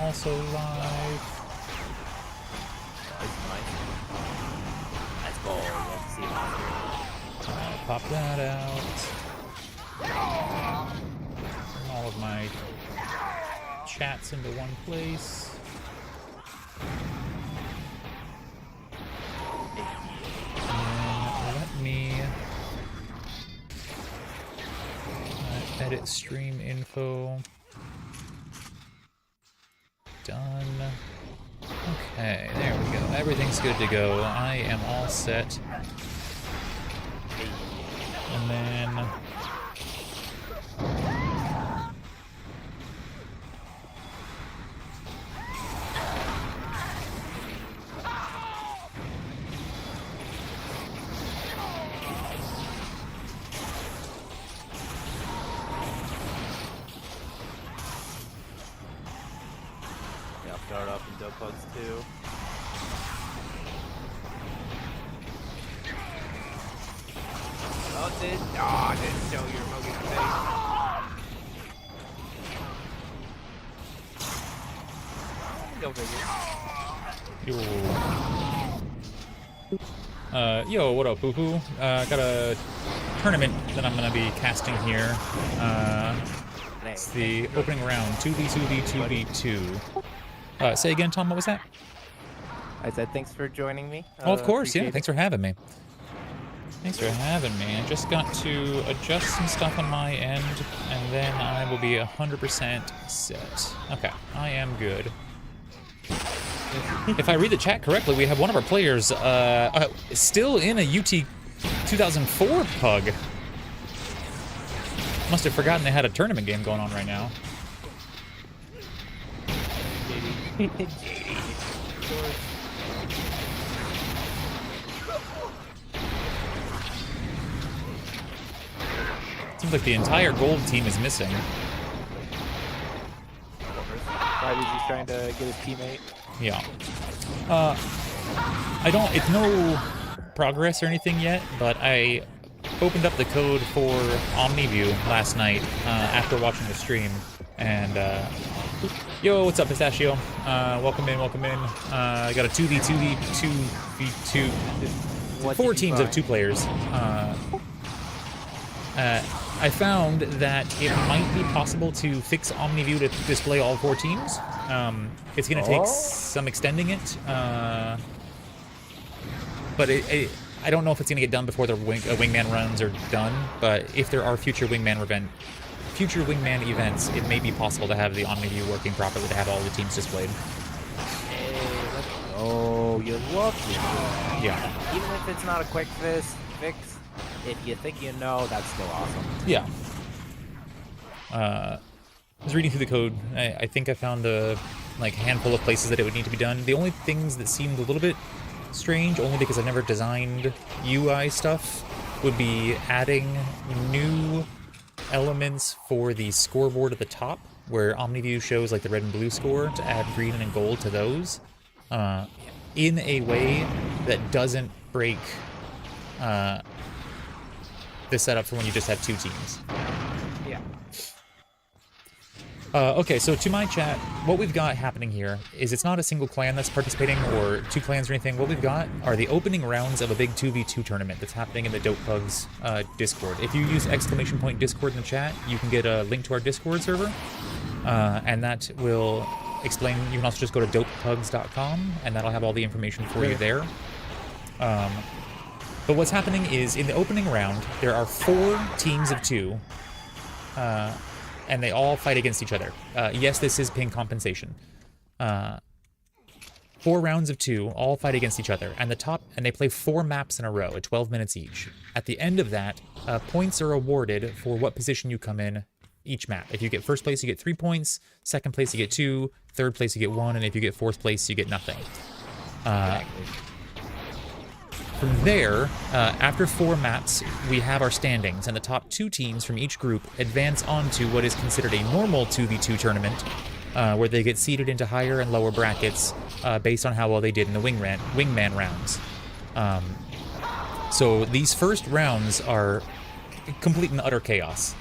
also live. Let's go. Let's see Alright, pop that out. Bring all of my chats into one place. And let me edit stream info. Done. Okay, there we go. Everything's good to go. I am all set. And then... start off in dope bugs too. Oh, didn't show your Mogan face. Go figure. Yo, what up, Boo-Hoo? Got a tournament that I'm gonna be casting here. It's the opening round, 2v2v2v2. Say again, Tom, what was that? I said thanks for joining me. Oh, of course, yeah, thanks for having me. Thanks for having me. I just got to adjust some stuff on my end, and then I will be 100% set. Okay, I am good. If I read the chat correctly, we have one of our players still in a UT2004 pug. Must have forgotten they had a tournament game going on right now. Seems like the entire gold team is missing. Probably he's trying to get his teammate. Yeah. It's no progress or anything yet, but I opened up the code for OmniView last night after watching the stream, and yo, what's up, Pistachio? Welcome in, welcome in. I got a 2v2v2v2, 4 teams of 2 players. I found that it might be possible to fix OmniView to display all 4 teams. It's going to take some extending it, but I don't know if it's going to get done before the wingman runs are done. But if there are future wingman events, it may be possible to have the OmniView working properly to have all the teams displayed. Oh, you're lucky. Yeah. Even if it's not a quick fix, if you think you know, that's still awesome. Yeah. I was reading through the code. I think I found a handful of places that it would need to be done. The only things that seemed a little bit strange, only because I've never designed UI stuff, would be adding new elements for the scoreboard at the top, where OmniView shows like the red and blue score, to add green and gold to those, in a way that doesn't break the setup for when you just have 2 teams. Yeah. Okay, so to my chat, what we've got happening here is it's not a single clan that's participating or 2 clans or anything. What we've got are the opening rounds of a big 2v2 tournament that's happening in the Dope Pugs Discord. If you use !Discord in the chat, you can get a link to our Discord server, and that will explain. You can also just go to dopepugs.com, and that'll have all the information for you there. But what's happening is, in the opening round, there are 4 teams of 2, and they all fight against each other. Yes, this is ping compensation. 4 rounds of 2, all fight against each other, and they play 4 maps in a row at 12 minutes each. At the end of that, points are awarded for what position you come in each map. If you get first place, you get 3 points. Second place, you get 2. Third place, you get 1. And if you get fourth place, you get nothing. From there, after 4 maps, we have our standings, and the top 2 teams from each group advance on to what is considered a normal 2v2 tournament, where they get seeded into higher and lower brackets based on how well they did in the wingman rounds. So these first rounds are complete and utter chaos.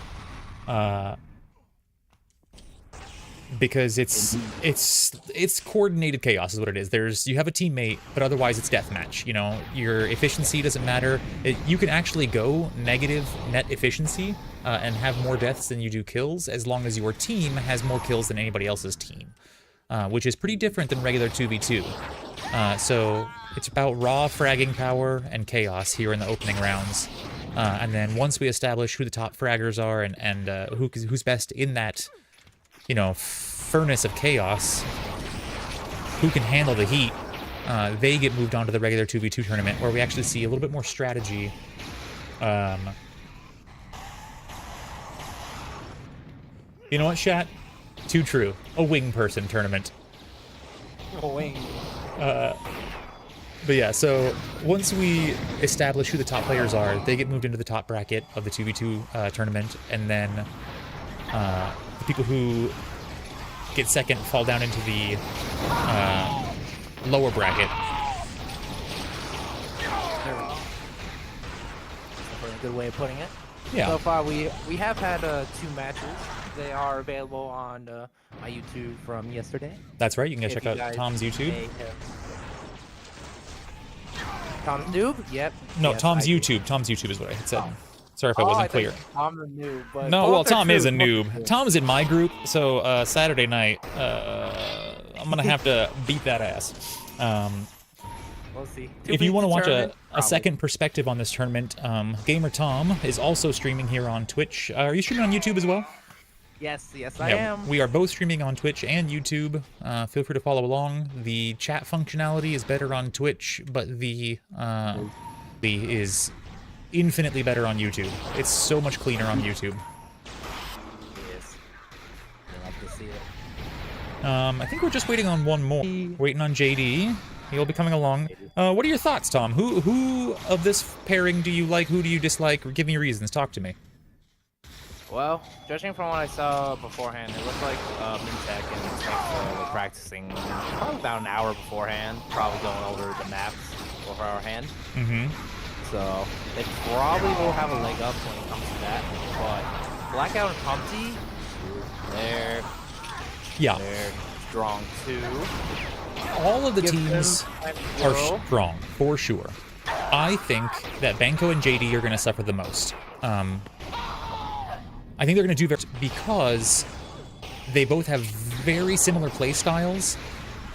because it's coordinated chaos is what it is. You have a teammate, but otherwise it's deathmatch. You know, your efficiency doesn't matter. You can actually go negative net efficiency and have more deaths than you do kills, as long as your team has more kills than anybody else's team, which is pretty different than regular 2v2. So it's about raw fragging power and chaos here in the opening rounds. And then once we establish who the top fraggers are and who's best in that, you know, furnace of chaos, who can handle the heat, they get moved on to the regular 2v2 tournament, where we actually see a little bit more strategy. You know what, chat? Too true. A wing person tournament. A wing. But yeah, so once we establish who the top players are, they get moved into the top bracket of the 2v2 tournament, and then the people who get second fall down into the lower bracket. That's a good way of putting it. Yeah. So far, we have had 2 matches. They are available on my YouTube from yesterday. That's right. You can go check out Tom's YouTube. Tom's noob? Yep. No, yes, Tom's YouTube. Tom's YouTube is what I had said. Oh. Sorry if I wasn't clear. Tom the noob, but no, well, Tom is a noob. Tom's in my group, so Saturday night, I'm gonna have to beat that ass. We'll see. If you want to watch a second perspective on this tournament, Gamer Tom is also streaming here on Twitch. Are you streaming on YouTube as well? Yes, I am. We are both streaming on Twitch and YouTube. Feel free to follow along. The chat functionality is better on Twitch, but the is infinitely better on YouTube. It's so much cleaner on YouTube. Yes. I like to see it. I think we're just waiting on one more. Waiting on JD. He'll be coming along. What are your thoughts, Tom? Who of this pairing do you like? Who do you dislike? Or give me reasons. Talk to me. Well, judging from what I saw beforehand, it looked like Mintek and Tank were practicing probably about an hour beforehand, probably going over the maps beforehand. Mm-hmm. So they probably will have a leg up when it comes to that. But Blackout and Humpty, they're strong too. All of the teams are strong, for sure. I think that Banco and JD are going to suffer the most. I think they're going to do very because they both have very similar play styles,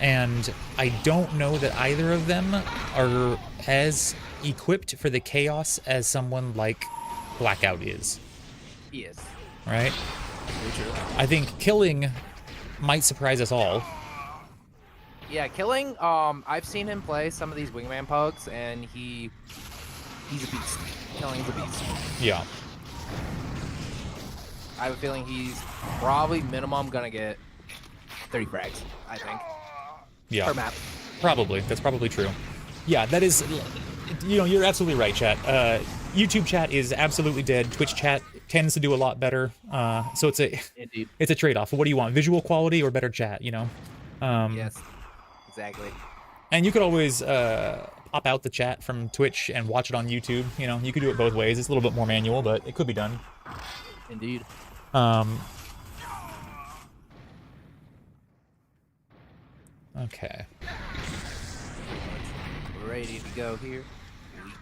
and I don't know that either of them are as equipped for the chaos as someone like Blackout is. He is. Right? Very true. I think Killing might surprise us all. Yeah, Killing, I've seen him play some of these Wingman pugs, and he's a beast. Killing's a beast. Yeah. I have a feeling he's probably minimum gonna get 30 frags, I think. Yeah. Per map. Probably. That's probably true. Yeah, that is, you know, you're absolutely right, chat. YouTube chat is absolutely dead. Twitch chat tends to do a lot better. So it's a trade-off. What do you want? Visual quality or better chat, you know? Yes. Exactly. And you could always pop out the chat from Twitch and watch it on YouTube. You know, you could do it both ways. It's a little bit more manual, but it could be done. Indeed. Okay. We're ready to go here.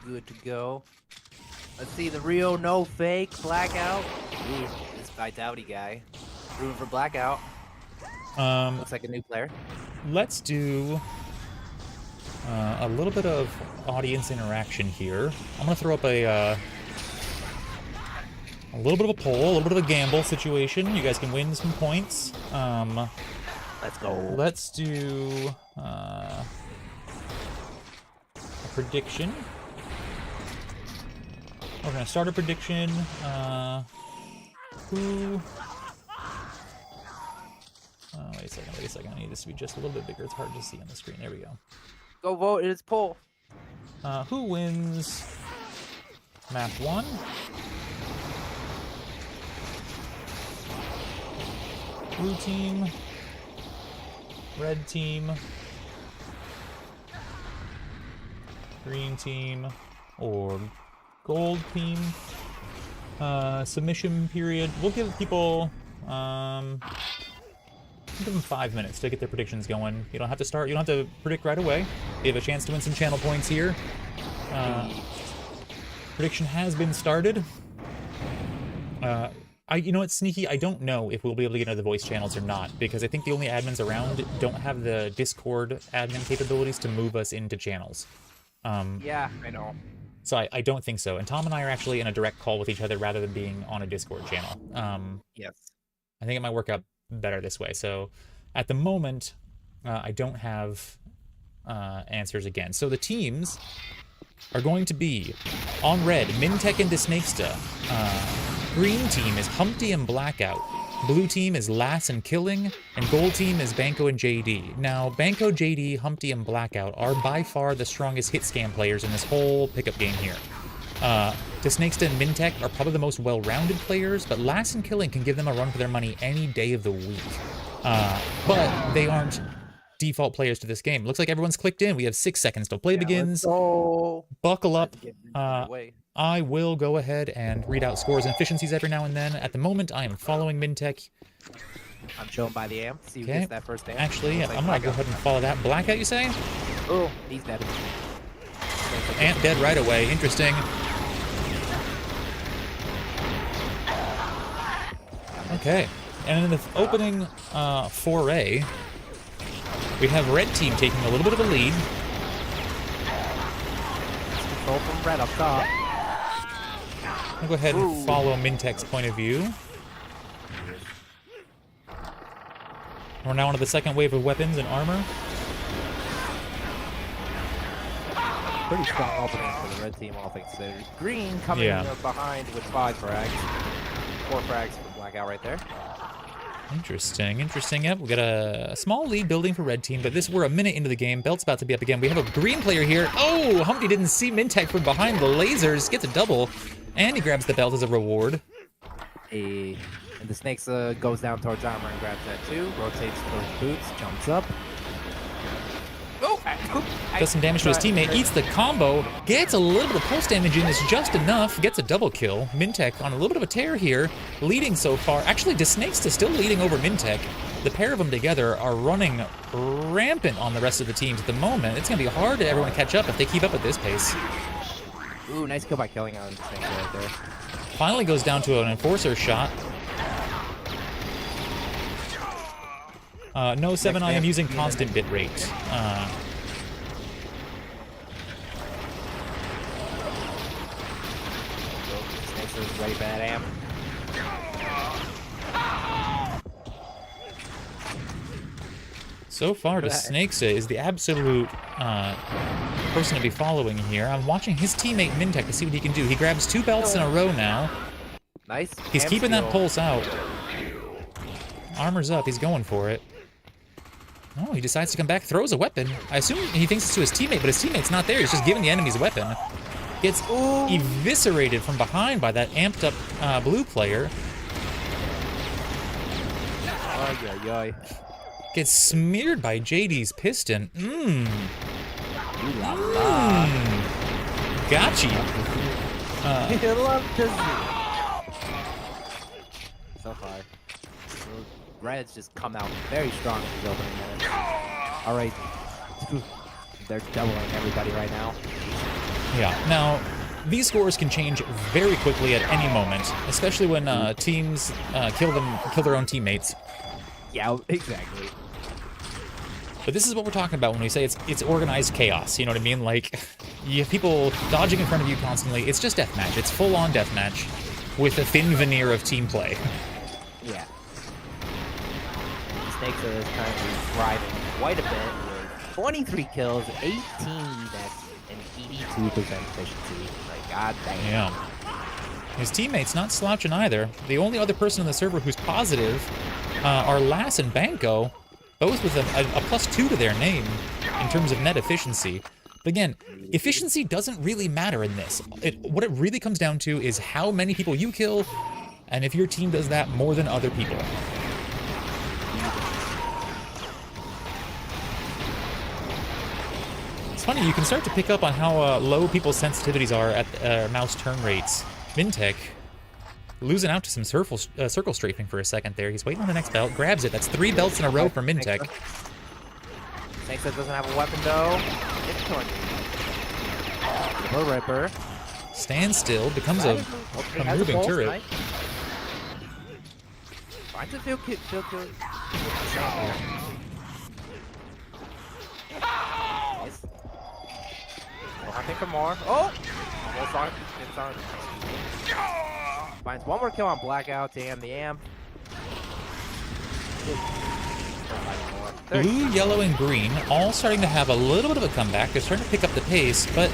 We good to go. Let's see the real, no fake Blackout. Ooh, this Vitality guy. Rooting for Blackout. Looks like a new player. Let's do a little bit of audience interaction here. I'm gonna throw up a little bit of a poll, a little bit of a gamble situation. You guys can win some points. Let's go. Let's do a prediction. We're gonna start a prediction. Who? Wait a second. I need this to be just a little bit bigger. It's hard to see on the screen. There we go. Go vote. It's poll. Who wins map 1? Blue team, red team, green team, or gold team. Submission period. We'll give people Give them 5 minutes to get their predictions going. You don't have to start. You don't have to predict right away. You have a chance to win some channel points here. Prediction has been started. You know what, Sneaky? I don't know if we'll be able to get into the voice channels or not, because I think the only admins around don't have the Discord admin capabilities to move us into channels. Yeah, I know. So I don't think so. And Tom and I are actually in a direct call with each other rather than being on a Discord channel. Yes. I think it might work out better this way. So at the moment, I don't have answers again. So the teams are going to be on red, Mintech and Disnakesta. Green team is Humpty and Blackout. Blue team is Lass and Killing, and gold team is Banco and JD. Now, Banco, JD, Humpty, and Blackout are by far the strongest hit scam players in this whole pickup game here. Disnakesta and Mintech are probably the most well-rounded players, but Lass and Killing can give them a run for their money any day of the week. But they aren't default players to this game. Looks like everyone's clicked in. We have 6 seconds till play begins. Buckle up. I will go ahead and read out scores and efficiencies every now and then. At the moment, I am following Mintech. I'm shown by the amp. See who gets that first amp. Actually, I'm gonna go ahead and follow that. Blackout, you say? Oh, he's dead. Amp dead right away. Interesting. Okay. And in the opening foray, we have red team taking a little bit of a lead. Control from red up top. I'll go ahead and follow Mintech's point of view. We're now onto the second wave of weapons and armor. Pretty strong opening for the red team, all things considered. Green coming behind with 5 frags. 4 frags for Blackout right there. Interesting, interesting. Yep, we got a small lead building for red team, but we're a minute into the game. Belt's about to be up again. We have a green player here. Oh, Humpty didn't see Mintech from behind the lasers. Gets a double, and he grabs the belt as a reward. And the Snakes goes down towards armor and grabs that too. Rotates towards boots, jumps up. Does some damage to his teammate, eats the combo, gets a little bit of pulse damage in, is just enough, gets a double kill. Mintech on a little bit of a tear here, leading so far. Actually, Disnakesta still leading over Mintech. The pair of them together are running rampant on the rest of the teams at the moment. It's going to be hard to everyone catch up if they keep up at this pace. Ooh, nice kill by killing on Disnakesta right there. Finally goes down to an enforcer shot. No, 7, I am using constant bitrate. Ready for that amp. So far, Disnakesta is the absolute person to be following here. I'm watching his teammate Mintech to see what he can do. He grabs 2 belts in a row now. Nice. He's keeping that pulse out. Armor's up. He's going for it. Oh, he decides to come back, throws a weapon. I assume he thinks it's to his teammate, but his teammate's not there. He's just giving the enemy's weapon. Gets eviscerated from behind by that amped up blue player. Gets smeared by JD's piston. Gotcha. So far, Red's just come out very strong in his opening minutes. All right, they're doubling everybody right now. Yeah. Now, these scores can change very quickly at any moment, especially when teams kill their own teammates. Yeah, exactly. But this is what we're talking about when we say it's organized chaos. You know what I mean? Like, you have people dodging in front of you constantly. It's just deathmatch. It's full-on deathmatch with a thin veneer of team play. Yeah. The Snakes are currently thriving quite a bit with 23 kills, 18 deaths, and 82% efficiency. Like, god damn. Yeah. His teammate's not slouching either. The only other person on the server who's positive are Lass and Banco, both with a +2 to their name in terms of net efficiency. But again, efficiency doesn't really matter in this. What it really comes down to is how many people you kill, and if your team does that more than other people. It's funny, you can start to pick up on how low people's sensitivities are at mouse turn rates. Mintech losing out to some circle strafing for a second there. He's waiting on the next belt, grabs it. That's 3 belts in a row for Mintek. Snakes doesn't have a weapon though. It's torn. The Ripper. Stands still, becomes a moving turret. Right? Finds a field kill. Nice. We're hunting for more. Oh! Almost on. It's on. Finds one more kill on Blackout to the amp. Blue, yellow, and green all starting to have a little bit of a comeback. They're starting to pick up the pace, but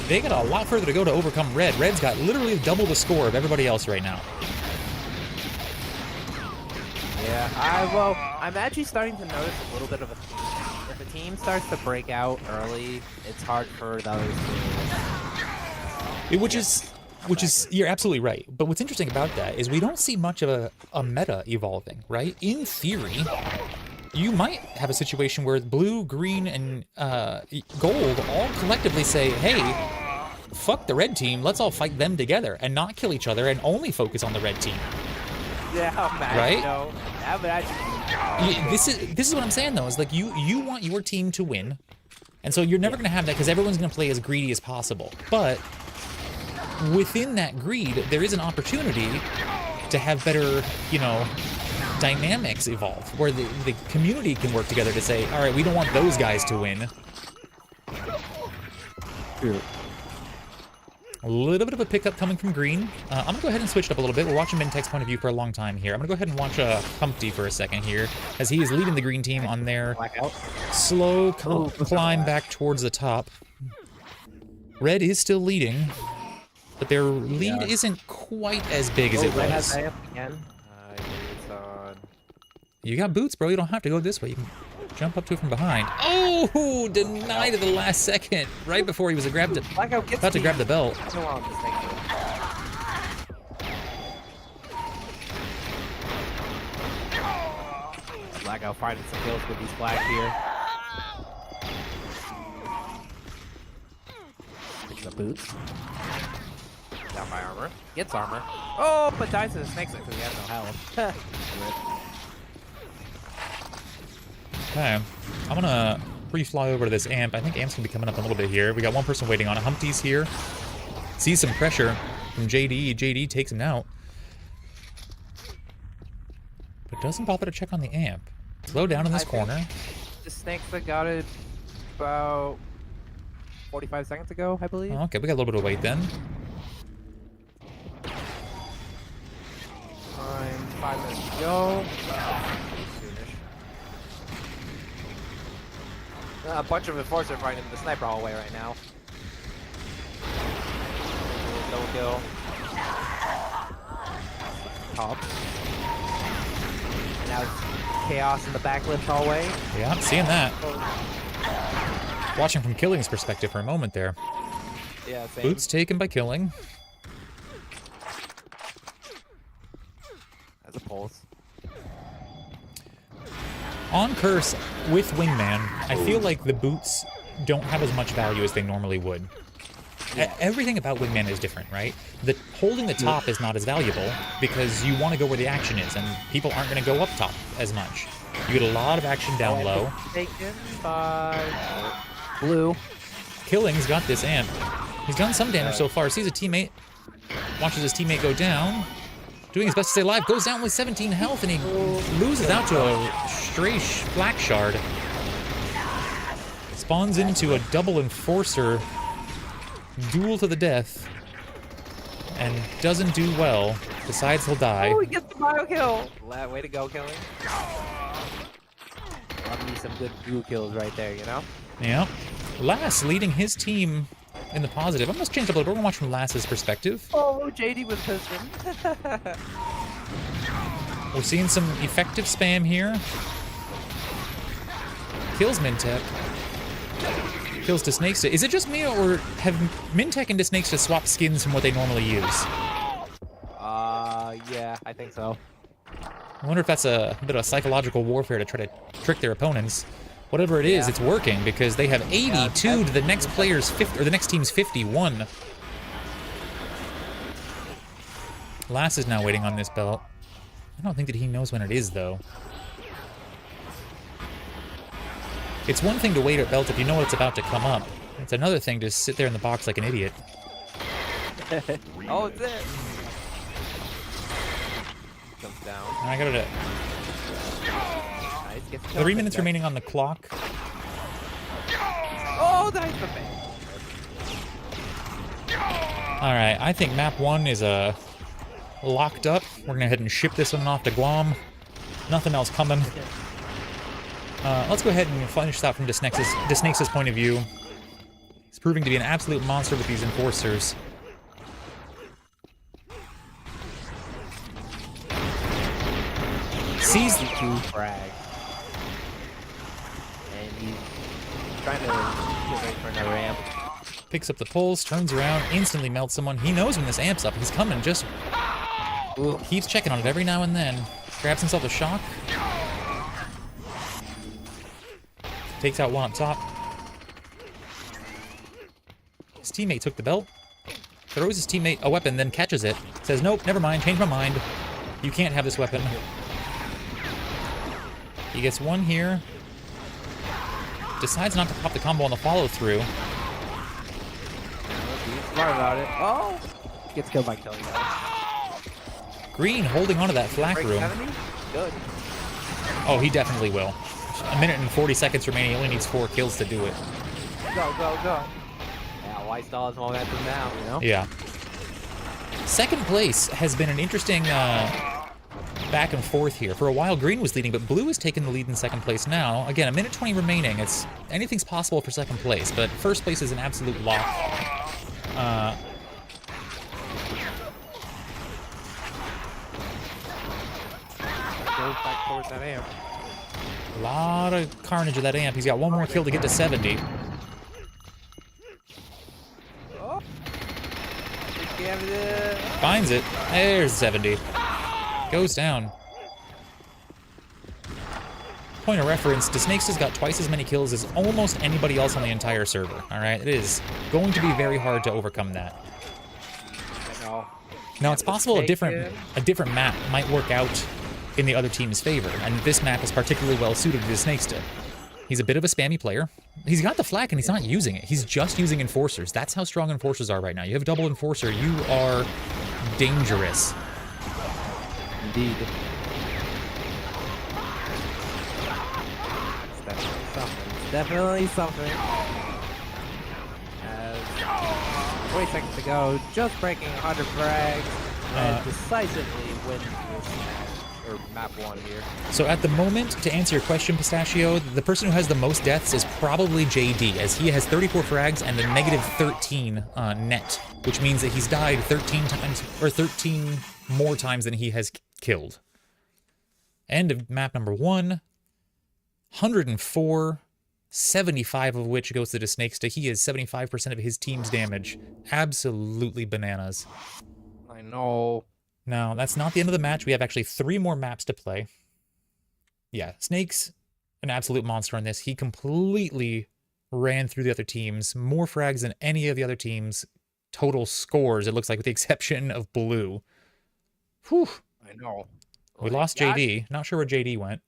they got a lot further to go to overcome Red. Red's got literally double the score of everybody else right now. Yeah, I'm actually starting to notice a little bit of a theme. If a team starts to break out early, it's hard for the others to... Which is, you're absolutely right. But what's interesting about that is we don't see much of a meta evolving, right? In theory, you might have a situation where blue, green, and gold all collectively say, hey, fuck the red team, let's all fight them together and not kill each other and only focus on the red team. Yeah, man, right? You know, that would actually... This is what I'm saying, though, is like you want your team to win, and so you're never going to have that because everyone's going to play as greedy as possible. But within that greed, there is an opportunity to have better, you know, dynamics evolve, where the community can work together to say, all right, we don't want those guys to win. True. A little bit of a pickup coming from green. I'm going to go ahead and switch it up a little bit. We're watching Mintek's point of view for a long time here. I'm going to go ahead and watch Humpty for a second here, as he is leading the green team on their slow climb back towards the top. Red is still leading, but their lead isn't quite as big as it was. Again. You got boots, bro. You don't have to go this way. You can jump up to it from behind. Oh, denied at the last second, right before he was about to grab the belt. Blackout finding some kills with these flags here. Picks up boots. Down by armor. Gets armor. Oh, but dies to the snakes because he has no health. Okay, I'm gonna pre-fly over to this amp. I think amp's gonna be coming up a little bit here. We got one person waiting on it. Humpty's here. Sees some pressure from JD. JD takes him out. But doesn't bother to check on the amp. Slow down in this corner. The snakes that got it about 45 seconds ago, I believe. Oh, okay, we got a little bit of wait then. 5 minutes to go. A bunch of enforcers are fighting the sniper hallway right now. Double kill. Top. And now it's chaos in the backlift hallway. Yeah, I'm seeing that. Watching from Killing's perspective for a moment there. Yeah, same. Boots taken by Killing. As a pulse. On Curse, with Wingman, I feel like the boots don't have as much value as they normally would. Yeah. Everything about Wingman is different, right? Holding the top is not as valuable because you want to go where the action is, and people aren't going to go up top as much. You get a lot of action down low. Taken by blue. Killing's got this amp. He's done some damage so far. Sees a teammate, watches his teammate go down. Doing his best to stay alive, goes down with 17 health, and he loses out to a stray black shard. Spawns into a double enforcer duel to the death, and doesn't do well. Decides he'll die. Oh, he gets the bio kill. Way to go, Killing. Love me some good blue kills right there, you know? Yeah. Lass leading his team in the positive. I'm going to change up a little bit. We're going to watch from Lass's perspective. Oh, JD was pissing. We're seeing some effective spam here. Kills Mintek. Kills Disnakesta. Is it just me, or have Mintek and Disnakesta swapped skins from what they normally use? Yeah, I think so. I wonder if that's a bit of psychological warfare to try to trick their opponents. Whatever it is, it's working because they have 82 to the next player's 50, or the next team's 51. Lass is now waiting on this belt. I don't think that he knows when it is, though. It's one thing to wait at belt if you know it's about to come up. It's another thing to sit there in the box like an idiot. Oh, it's there. Comes down. And I got it. Nice. Gets 3 minutes remaining on the clock. Oh, nice for me. Alright, I think map 1 is locked up. We're gonna head and ship this one off to Guam. Nothing else coming. Let's go ahead and finish that from Disnake's point of view. He's proving to be an absolute monster with these enforcers. Sees the two frag. And he's trying to get ready for another amp. Picks up the pulse, turns around, instantly melts someone. He knows when this amp's up. He's coming, just keeps checking on it every now and then. Grabs himself a shock. Takes out one up top. His teammate took the belt. Throws his teammate a weapon, then catches it. Says, nope, never mind, change my mind. You can't have this weapon. He gets one here. Decides not to pop the combo on the follow-through. Smart about it. Oh! Gets killed by killing that. Green holding onto that flak room. Good. Oh, he definitely will. A minute and 40 seconds remaining. He only needs 4 kills to do it. Go, go, go. Yeah, why stall his momentum now, you know? Yeah. Second place has been an interesting back and forth here. For a while, Green was leading, but Blue has taken the lead in second place now. Again, a minute 20 remaining. Anything's possible for second place, but first place is an absolute lock. Goes back towards that amp. A lot of carnage of that amp. He's got one more kill to get to 70. Oh. Finds it. There's 70. Goes down. Point of reference, Disnakes has got twice as many kills as almost anybody else on the entire server. Alright, it is going to be very hard to overcome that. Now it's possible a different map might work out in the other team's favor, and this map is particularly well suited to Disnakes. He's a bit of a spammy player. He's got the flak and he's not using it. He's just using enforcers. That's how strong enforcers are right now. You have double enforcer, you are dangerous. Indeed. It's definitely something. 20 seconds to go, just breaking 100 frags, and decisively wins this match, or map 1 here. So at the moment, to answer your question, Pistachio, the person who has the most deaths is probably JD, as he has 34 frags and a negative 13 net, which means that he's died 13 times, or 13 more times than he has killed. End of map number 1. 104, 75 of which goes to Disnakes. He is 75% of his team's damage. Absolutely bananas. I know. Now, that's not the end of the match. We have actually 3 more maps to play. Yeah, Snake's an absolute monster on this. He completely ran through the other teams. More frags than any of the other teams. Total scores, it looks like, with the exception of Blue. Whew. I know. We lost JD. Not sure where JD went.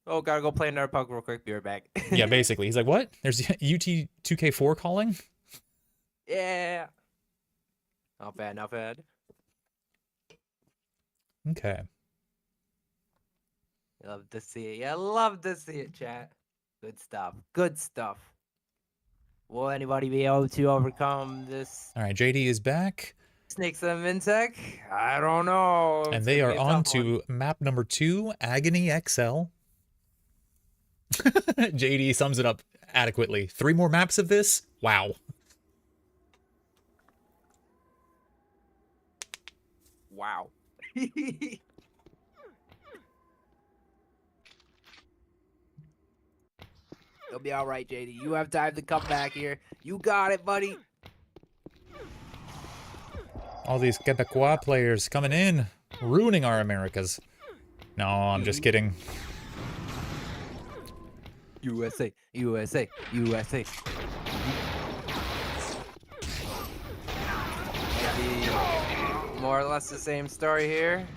Oh, gotta go play another puck real quick. Be right back. Yeah, basically. He's like, what? There's UT2K4 calling? Yeah. Not bad, not bad. Okay. Love to see it. Yeah, love to see it, chat. Good stuff. Good stuff. Will anybody be able to overcome this? All right, JD is back. Snakes and Mintech? I don't know. And they are on to map number 2, Agony XL. JD sums it up adequately. 3 more maps of this? Wow. Wow. You'll be all right, JD. You have time to come back here. You got it, buddy. All these Quebecois players coming in, ruining our Americas. No, I'm just kidding. USA, USA, USA. more or less the same story here.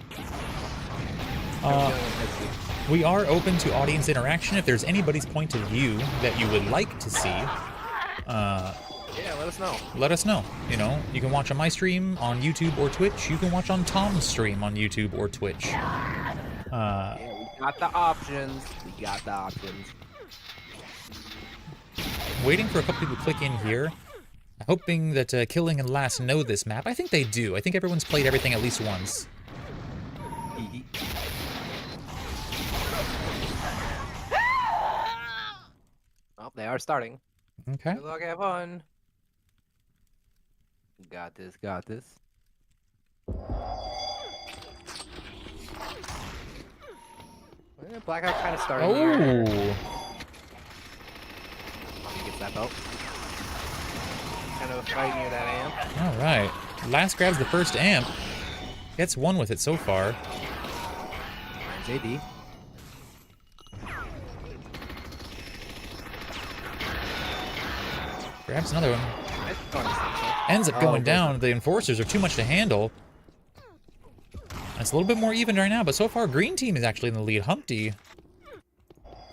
We are open to audience interaction. If there's anybody's point of view that you would like to see, yeah, let us know. Let us know. You know, you can watch on my stream on YouTube or Twitch. You can watch on Tom's stream on YouTube or Twitch. Yeah, we got the options. We got the options. Waiting for a couple people to click in here. Hoping that Killing and Last know this map. I think they do. I think everyone's played everything at least once. Oh, they are starting. Okay. Good luck, have fun. Got this, got this. Blackout kind of starting. Oh. He gets that belt. Kind of a fight near that amp. All right. Last grabs the first amp. Gets one with it so far. JD. Grabs another one. Ends up going down. The enforcers are too much to handle. It's a little bit more even right now, but so far green team is actually in the lead. Humpty,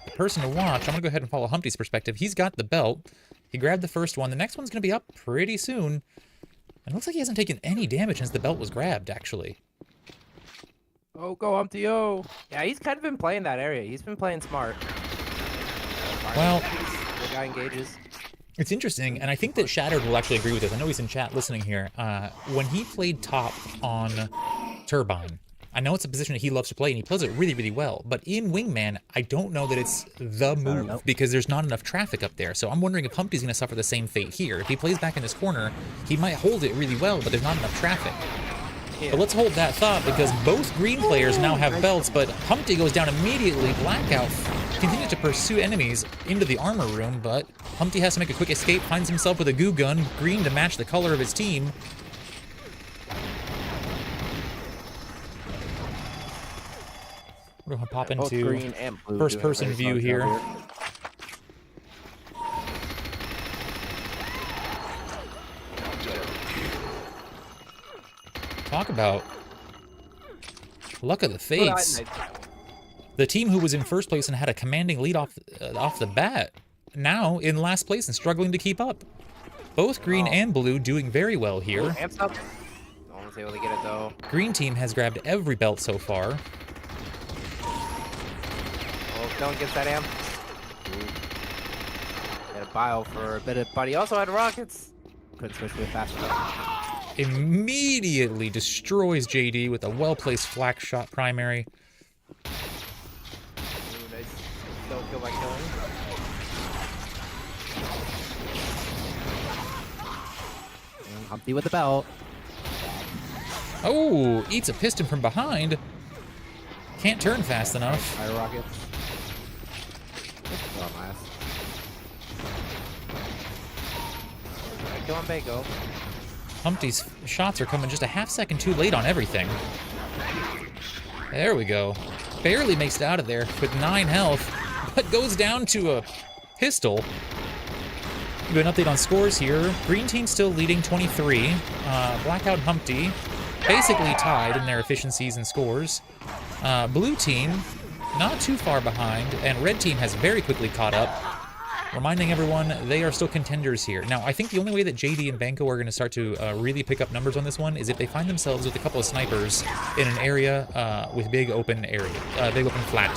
the person to watch. I'm gonna go ahead and follow Humpty's perspective. He's got the belt. He grabbed the first one. The next one's gonna be up pretty soon. And it looks like he hasn't taken any damage since the belt was grabbed, actually. Oh, go Humpty, oh. Yeah, he's kind of been playing that area. He's been playing smart. Well, the guy engages. It's interesting, and I think that Shattered will actually agree with this. I know he's in chat listening here. When he played top on Turbine, I know it's a position that he loves to play, and he plays it really, really well. But in Wingman, I don't know that it's the move, because there's not enough traffic up there. So I'm wondering if Humpty's going to suffer the same fate here. If he plays back in this corner, he might hold it really well, but there's not enough traffic. Yeah. But let's hold that thought, because both green players now have belts, but Humpty goes down immediately. Blackout continues to pursue enemies into the armor room, but Humpty has to make a quick escape, finds himself with a goo gun, green to match the color of his team. We're going to pop into first-person view here. Talk about luck of the fates. The team who was in first place and had a commanding lead off the bat, now in last place and struggling to keep up. Both green and blue doing very well here. Amps up. No one's able to get it though. Green team has grabbed every belt so far. Oh, no one gets that amp. Had a bio for a bit, but he also had rockets. Couldn't switch to it fast enough. Immediately destroys JD with a well-placed flak shot primary. Nice. Don't kill by killing. Humpty with the belt. Oh, eats a piston from behind. Can't turn fast enough. Fire rockets. Kill on Bago. Humpty's shots are coming just a half second too late on everything. There we go. Barely makes it out of there with 9 health, but goes down to a pistol. Give an update on scores here. Green team still leading 23. Blackout Humpty basically tied in their efficiencies and scores. Blue team not too far behind, and red team has very quickly caught up. Reminding everyone, they are still contenders here. Now, I think the only way that JD and Banco are going to start to really pick up numbers on this one is if they find themselves with a couple of snipers in an area with big open flat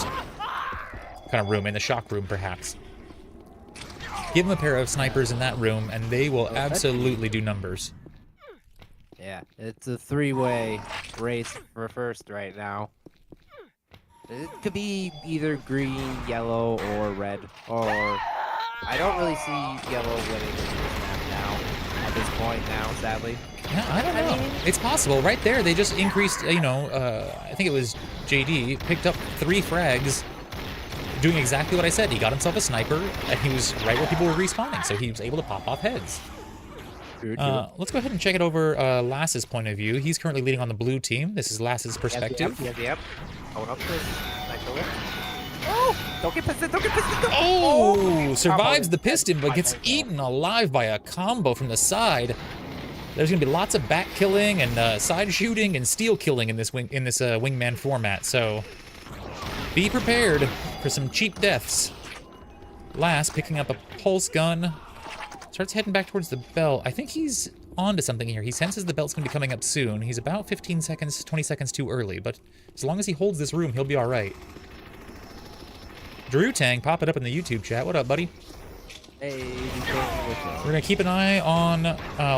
kind of room, in the shock room, perhaps. Give them a pair of snipers in that room, and they will absolutely do numbers. Yeah, it's a 3-way race for first right now. It could be either green, yellow, or red, or... I don't really see yellow winning this map now, at this point now, sadly. Yeah, I don't know. It's possible. Right there, they just increased, I think it was JD, picked up 3 frags, doing exactly what I said. He got himself a sniper, and he was right where people were respawning, so he was able to pop off heads. Let's go ahead and check it over Lass's point of view. He's currently leading on the blue team. This is Lass's perspective. Yep. Hold up this. Oh! Don't get piston! Don't get piston! Oh! Survives the piston, but gets eaten alive by a combo from the side. There's gonna be lots of back killing and side shooting and steal killing in this wingman format. So be prepared for some cheap deaths. Last, picking up a pulse gun, starts heading back towards the belt. I think he's onto something here. He senses the belt's gonna be coming up soon. He's about 15 seconds, 20 seconds too early, but as long as he holds this room, he'll be all right. Drew Tang, pop it up in the YouTube chat. What up, buddy? Hey, we're gonna keep an eye on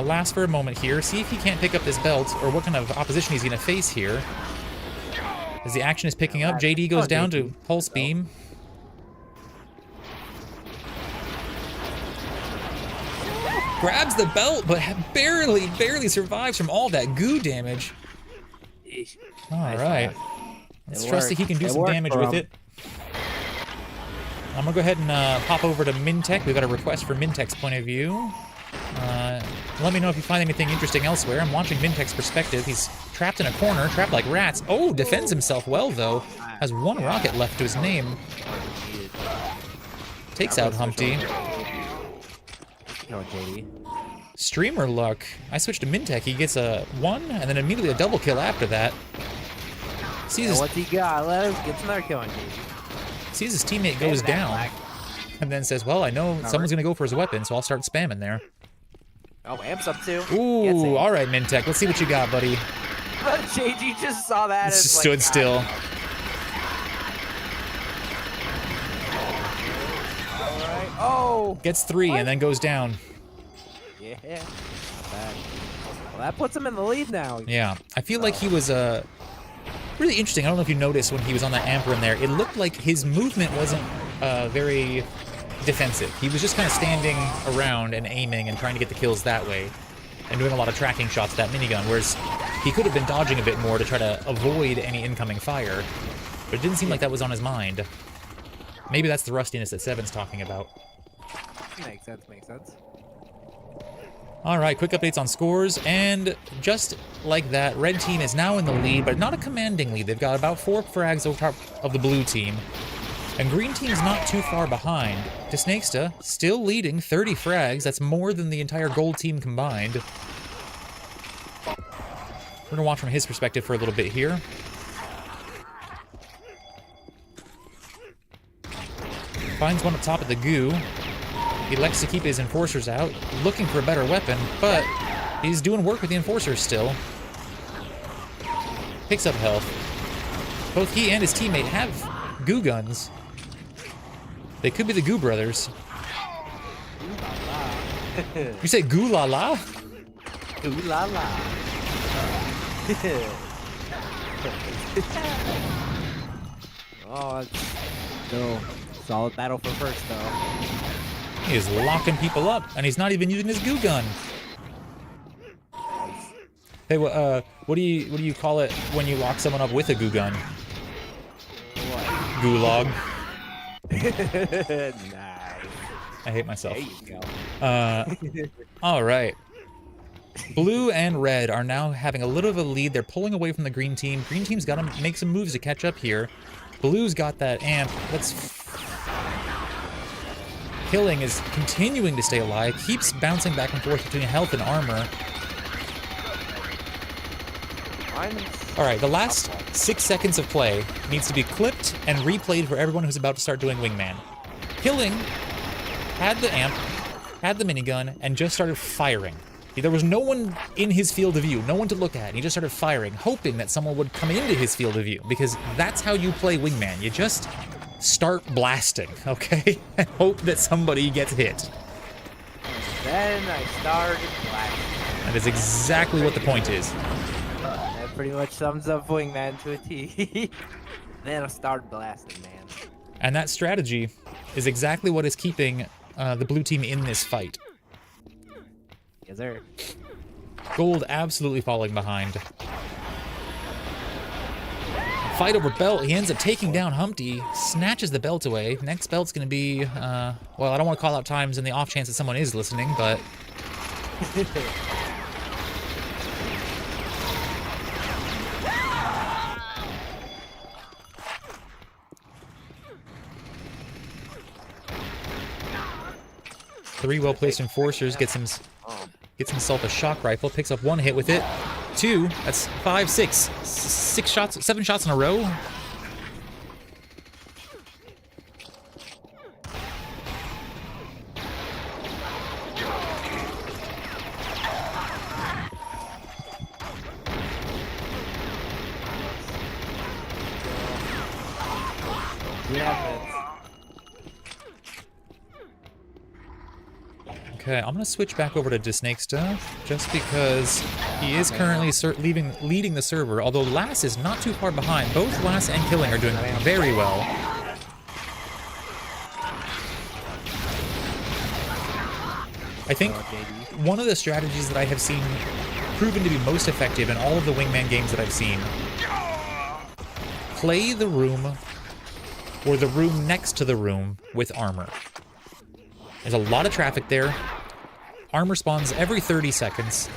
Last for a moment here, see if he can't pick up this belt or what kind of opposition he's gonna face here. As the action is picking up, JD goes down to pulse beam. Grabs the belt, but barely survives from all that goo damage. All right, let's trust that he can do some damage with it. I'm gonna go ahead and pop over to Mintech. We've got a request for Mintech's point of view. Let me know if you find anything interesting elsewhere. I'm watching Mintech's perspective. He's trapped in a corner, trapped like rats. Oh, defends himself well though. Has one rocket left to his name. Takes out Humpty. Streamer luck. I switched to Mintech. He gets a 1 and then immediately a double kill after that. Sees what's he got? Let's get another kill on JD. Sees his teammate goes down, and then says, well, I know someone's going to go for his weapon, so I'll start spamming there. Oh, Amp's up too. Ooh, all right, Mintech. Let's see what you got, buddy. JD just saw that. Just stood still. All right. Oh. Gets 3 and then goes down. Yeah. Not bad. Well, that puts him in the lead now. Yeah. I feel like he was really interesting. I don't know if you noticed when he was on that amp run there, it looked like his movement wasn't very defensive. He was just kind of standing around and aiming and trying to get the kills that way and doing a lot of tracking shots with that minigun, whereas he could have been dodging a bit more to try to avoid any incoming fire, but it didn't seem like that was on his mind. Maybe that's the rustiness that Seven's talking about. Makes sense, makes sense. All right, quick updates on scores, and just like that, red team is now in the lead, but not a commanding lead. They've got about 4 frags over top of the blue team, and green team's not too far behind. Snakesta still leading 30 frags. That's more than the entire gold team combined. We're gonna watch from his perspective for a little bit here. Finds one up top of the goo. He likes to keep his enforcers out, looking for a better weapon, but he's doing work with the enforcers still. Picks up health. Both he and his teammate have goo guns. They could be the Goo Brothers. You say goo la la? Goo la la. Oh, no. Solid battle for first, though. He is locking people up, and he's not even using his goo gun. Hey, what do you call it when you lock someone up with a goo gun? What? Gulag. Nice. I hate myself. There you go. All right. Blue and red are now having a little of a lead. They're pulling away from the green team. Green team's got to make some moves to catch up here. Blue's got that amp. Killing is continuing to stay alive. Keeps bouncing back and forth between health and armor. All right, the last 6 seconds of play needs to be clipped and replayed for everyone who's about to start doing Wingman. Killing had the amp, had the minigun, and just started firing. There was no one in his field of view, no one to look at. He just started firing, hoping that someone would come into his field of view, because that's how you play Wingman. You just start blasting, okay? And hope that somebody gets hit. Then I started blasting. That is exactly what the point is. That pretty much sums up Wingman to a T. Then I started blasting, man. And that strategy is exactly what is keeping the blue team in this fight. Yes, sir. Gold absolutely falling behind. Fight over belt. He ends up taking down Humpty, snatches the belt away. Next belt's going to be, well, I don't want to call out times in the off chance that someone is listening, but... Three well-placed enforcers gets him Gets himself a shock rifle, picks up 1 hit with it. 2, that's 5, 6. 6 shots, 7 shots in a row. Okay, I'm gonna switch back over to Disnakesta, just because he is currently leading the server, although Lass is not too far behind. Both Lass and Killing are doing very well. I think one of the strategies that I have seen proven to be most effective in all of the Wingman games that I've seen, play the room or the room next to the room with armor. There's a lot of traffic there. Armor spawns every 30 seconds.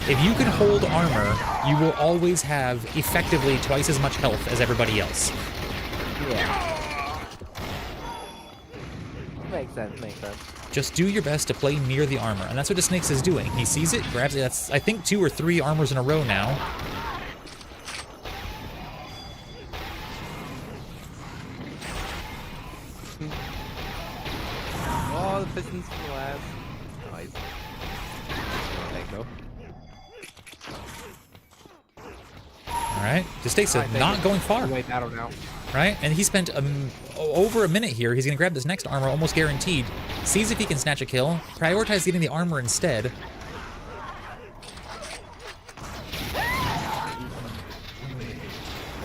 If you can hold armor, you will always have effectively twice as much health as everybody else. Yeah. Makes sense, makes sense. Just do your best to play near the armor, and that's what the Snakes is doing. He sees it, grabs it. That's, I think, 2 or 3 armors in a row now. Oh, the Pistons from the last. Nice. There you go. Alright, Disnakesta not going far. Way battle now. Right? And he spent over a minute here. He's going to grab this next armor, almost guaranteed. Sees if he can snatch a kill. Prioritize getting the armor instead.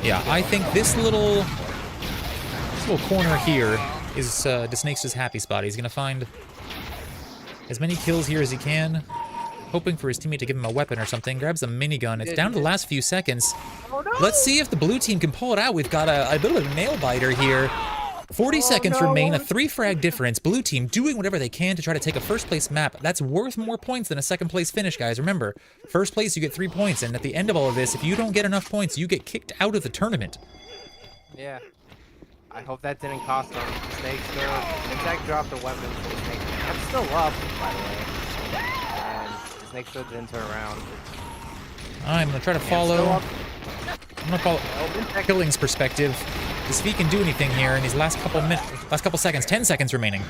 Yeah, I think this little corner here is Disnakesta's happy spot. He's going to find as many kills here as he can, hoping for his teammate to give him a weapon or something. Grabs a minigun. It's down to the last few seconds. Oh, no. Let's see if the blue team can pull it out. We've got a bit of a nail biter here. 40 seconds remain, a 3-frag difference. Blue team doing whatever they can to try to take a first-place map. That's worth more points than a second-place finish, guys. Remember, first place, you get 3 points, and at the end of all of this, if you don't get enough points, you get kicked out of the tournament. Yeah. I hope that didn't cost them. Snakes Insect dropped the weapon for the Snakes. I'm still up, by the way. And Snakes didn't turn around. I'm going to try to follow. I'm going to follow Killing's perspective. To see if he can do anything here in these last couple seconds. 10 seconds remaining.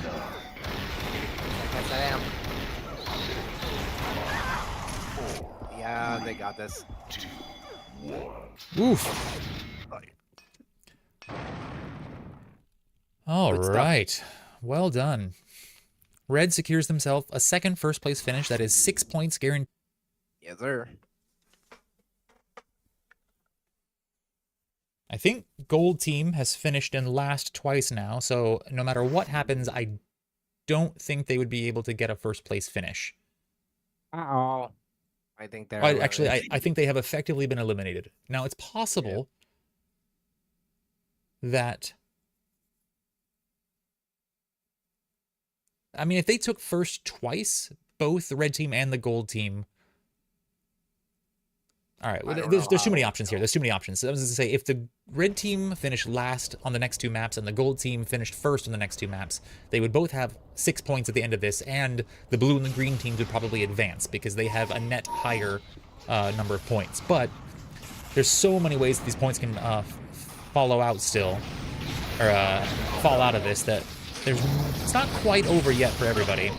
Yes, I am. Yeah, they got this. Oof. All right. Well done. Red secures themselves a second first-place finish. That is 6 points guaranteed. Yes, sir. I think Gold Team has finished in last twice now, so no matter what happens, I don't think they would be able to get a first-place finish. Uh-oh. I think they're... Actually, I think they have effectively been eliminated. Now, it's possible that... I mean, if they took first twice, both the Red Team and the Gold Team... All right, there's too many options here. There's too many options. So I was going to say, if the Red Team finished last on the next 2 maps and the Gold Team finished first on the next 2 maps, they would both have 6 points at the end of this, and the Blue and the Green teams would probably advance because they have a net higher number of points. But there's so many ways that these points can follow out still, or fall out of this, that it's not quite over yet for everybody.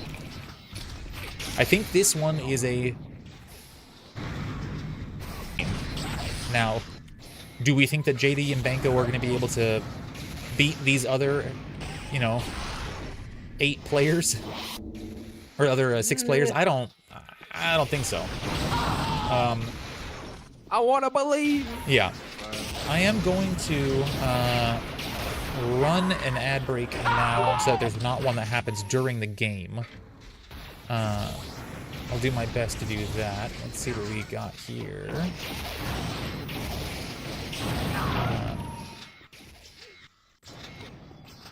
I think this one is a... Now, do we think that JD and Banco are going to be able to beat these other, 8 players? Or other 6 players? I don't think so. I want to believe! Yeah. I am going to run an ad break now so that there's not one that happens during the game. I'll do my best to do that. Let's see what we got here.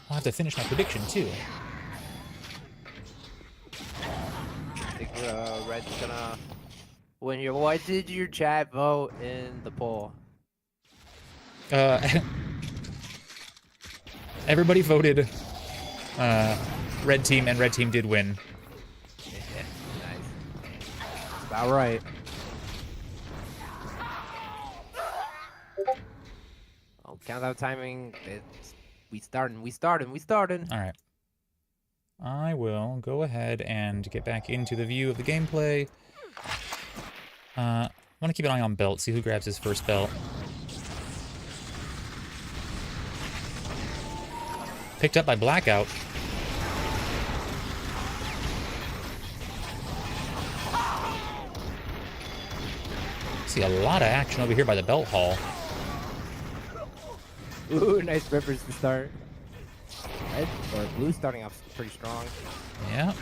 I'll have to finish my prediction, too. I think Red's gonna win here. What did your chat vote in the poll? Everybody voted Red Team, and Red Team did win. Nice. All right. Oh, countdown timing. We starting. All right. I will go ahead and get back into the view of the gameplay. I want to keep an eye on belt, see who grabs his first belt. Picked up by Blackout. See a lot of action over here by the belt hall. Ooh, nice rippers to start. Red or blue starting off pretty strong. Yeah.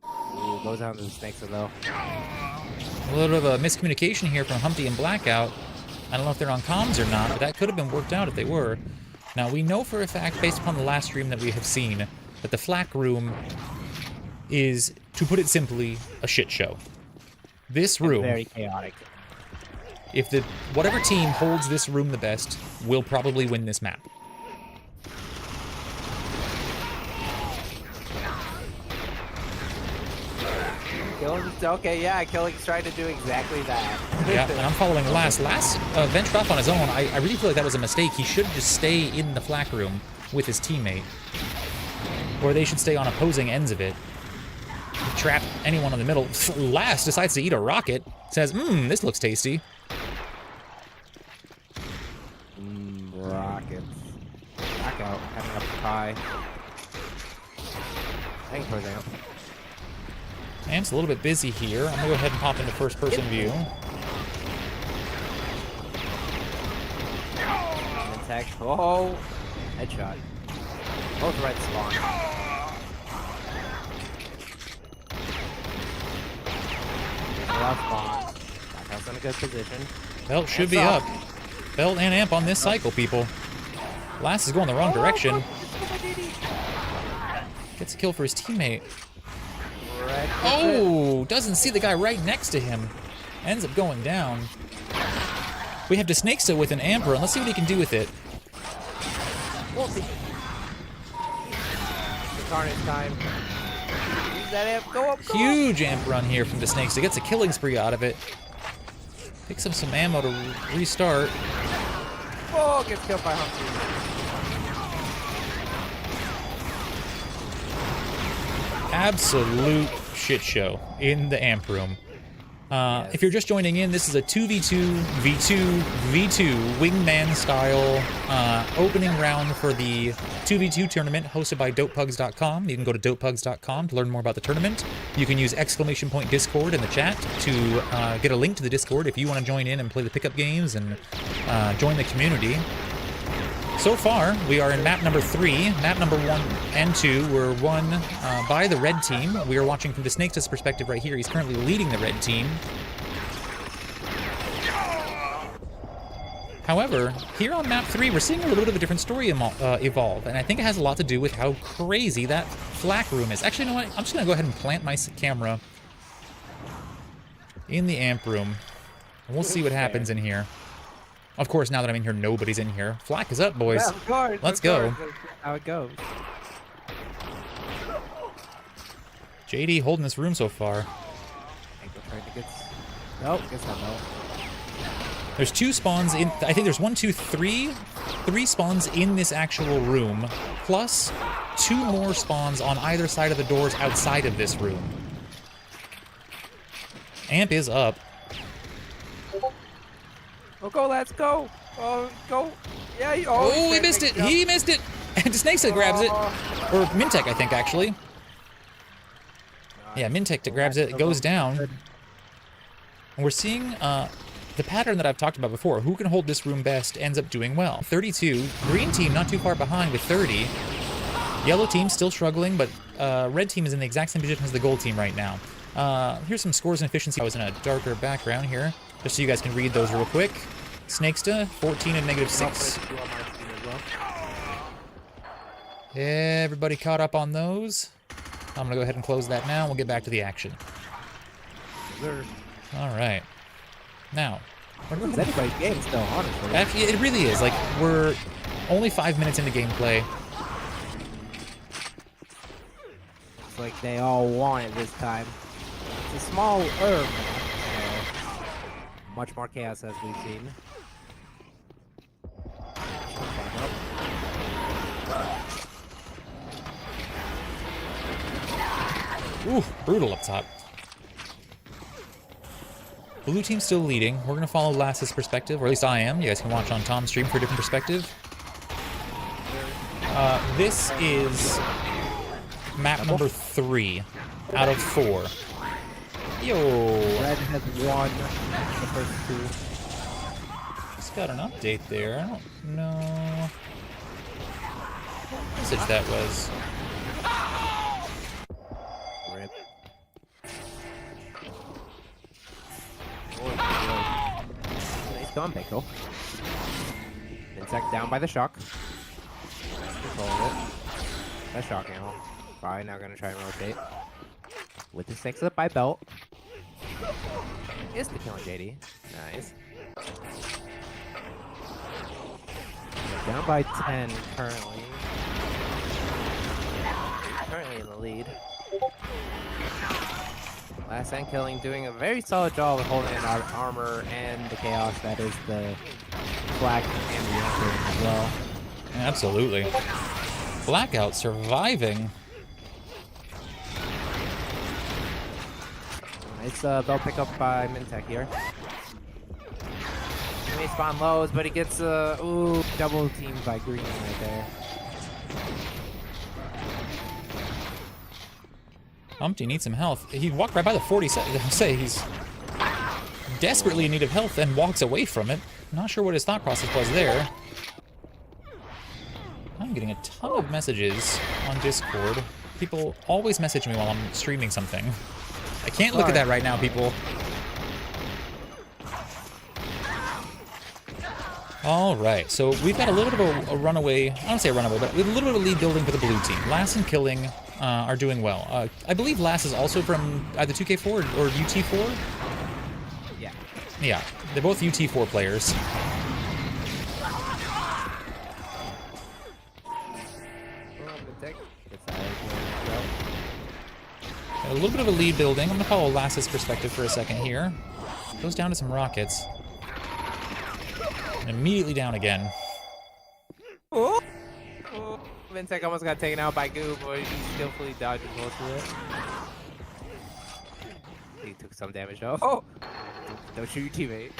Ooh, goes down to the snakes though. A little bit of a miscommunication here from Humpty and Blackout. I don't know if they're on comms or not, but that could have been worked out if they were. Now, we know for a fact, based upon the last stream that we have seen, that the flak room is, to put it simply, a shit show. This room, very chaotic. If whatever team holds this room the best, will probably win this map. Okay, yeah, Killing's trying to do exactly that. Yeah, and I'm following Last. Last ventured off on his own. I really feel like that was a mistake. He should just stay in the flak room with his teammate. Or they should stay on opposing ends of it. Trap anyone in the middle. Last decides to eat a rocket. Says, this looks tasty. Rockets. Blackout, having up the pie. Thanks for that. Amp's a little bit busy here. I'm gonna go ahead and hop into first-person view. Attack. Oh, headshot. Both right spawn. Left spawn. Blackout's in a good position. Belt should be up. Belt and Amp on this cycle, people. Last is going the wrong direction. Gets a kill for his teammate. Oh, doesn't see the guy right next to him. Ends up going down. We have Desnakesta with an Amper, and let's see what he can do with it. The Carnage time. Use that amp. Go up. Huge Amp run here from Desnakesta. Gets a killing spree out of it. Picks up some ammo to restart. Oh, gets killed by Humpty. Absolute shit show in the amp room. If you're just joining in, this is a 2v2v2v2 wingman style opening round for the 2v2 tournament hosted by dopepugs.com. You can go to dopepugs.com to learn more about the tournament. You can use !Discord in the chat to get a link to the Discord if you want to join in and play the pickup games and join the community. So far, we are in map number 3. Map number 1 and 2 were won by the red team. We are watching from Desnakesta's perspective right here. He's currently leading the red team. However, here on map 3, we're seeing a little bit of a different story evolve, and I think it has a lot to do with how crazy that flak room is. Actually, you know what? I'm just going to go ahead and plant my camera in the amp room, and we'll see what happens in here. Of course, now that I'm in here, nobody's in here. Flak is up, boys. Yeah, of course, Let's go. That's how it goes. JD holding this room so far. Nope, guess not. No. There's 2 spawns in. I think there's 1, 2, 3. 3 spawns in this actual room, plus 2 more spawns on either side of the doors outside of this room. Amp is up. Oh, go, let's go. Oh, go. Yeah, he missed it. He missed it. And Desnakesta grabs it. Or Mintek, I think, actually. Yeah, Mintek grabs it. It goes down. And we're seeing the pattern that I've talked about before. Who can hold this room best ends up doing well. 32. Green team not too far behind with 30. Yellow team still struggling, but red team is in the exact same position as the gold team right now. Here's some scores and efficiency. I was in a darker background here, just so you guys can read those real quick. Snakesta, 14 and -6. Everybody caught up on those. I'm going to go ahead and close that now. We'll get back to the action. All right. Now, it's anybody's game still, honestly. Actually, it really is. Like, we're only 5 minutes into gameplay. It's like they all want it this time. It's a small herb. Much more chaos as we've seen. Ooh, brutal up top. Blue team's still leading. We're gonna follow Lass's perspective, or at least I am. You guys can watch on Tom's stream for a different perspective. This is map number 3 out of 4. Yo! Red has won the first 2. Just got an update there. I don't know what message that was. Rip. Nice gun, Pickle. Insect down by the shock. Control it. That shock ammo. Probably now gonna try and rotate. With the 6 up by belt. Is the kill on JD. Nice. Down by 10 currently. Currently in the lead. Last and Killing doing a very solid job of holding in our armor and the chaos that is the black and the anchor as well. Absolutely. Blackout surviving. Nice belt pickup by Mintech here. He may spawn lows, but he gets ooh, double teamed by Green right there. Humpty needs some health. He walked right by the 47. I'll say he's desperately in need of health and walks away from it. Not sure what his thought process was there. I'm getting a ton of messages on Discord. People always message me while I'm streaming something. I can't look at that right now, people. All right, so we've got a little bit of a runaway, I don't say a runaway, but we have a little bit of a lead building for the blue team. Lass and Killing are doing well. I believe Lass is also from either 2K4 or UT4. Yeah. Yeah, they're both UT4 players. A little bit of a lead building. I'm going to follow Lass's perspective for a second here. Goes down to some rockets. And immediately down again. Oh! Vintech almost got taken out by Goo, but he skillfully dodged most of it. He took some damage though. Oh! Don't shoot your teammate.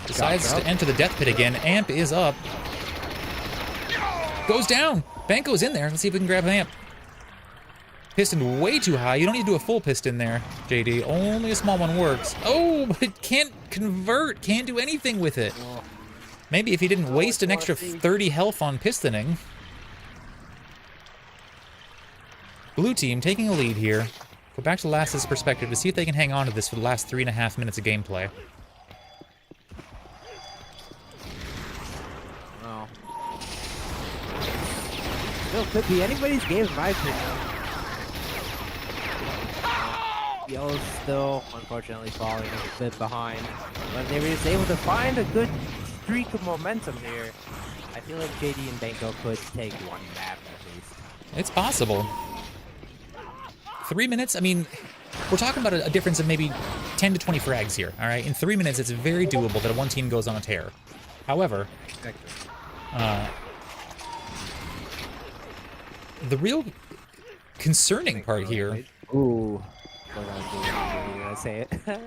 Decides to enter the death pit again. Amp is up. Goes down. Banco's in there. Let's see if we can grab Amp. Piston way too high. You don't need to do a full piston there, JD. Only a small one works. Oh, but it can't convert. Can't do anything with it. Maybe if he didn't waste an extra 30 health on pistoning. Blue team taking a lead here. Go back to Lass's perspective to see if they can hang on to this for the last 3.5 minutes of gameplay. Still could be anybody's game in my opinion. Yellow's still, unfortunately, falling a bit behind. But they were just able to find a good streak of momentum here. I feel like JD and Banco could take one map at least. It's possible. 3 minutes? I mean, we're talking about a difference of maybe 10 to 20 frags here, all right? In 3 minutes, it's very doable that one team goes on a tear. However, the real concerning part here... Ooh. You gotta say it.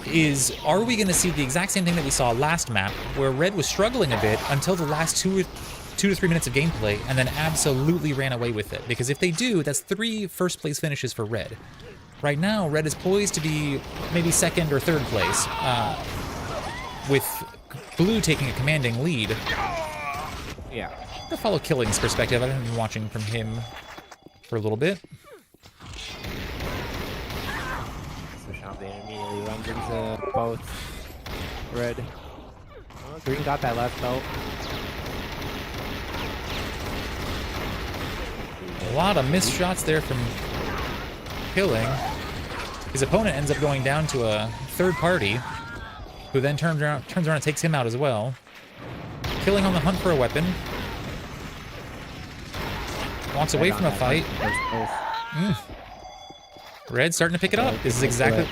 is, are we going to see the exact same thing that we saw last map, where Red was struggling a bit until the last 2 to 3 minutes of gameplay, and then absolutely ran away with it? Because if they do, that's 3 first-place finishes for Red. Right now, Red is poised to be maybe 2nd or 3rd place, with Blue taking a commanding lead. Yeah. I'm gonna follow Killing's perspective. I haven't been watching from him for a little bit. So Champagne immediately runs into both Red. Oh, Green got that last belt. A lot of missed shots there from Killing. His opponent ends up going down to a 3rd party, who then turns around and takes him out as well. Killing on the hunt for a weapon. Walks away from a fight. Red starting to pick it up. This is exactly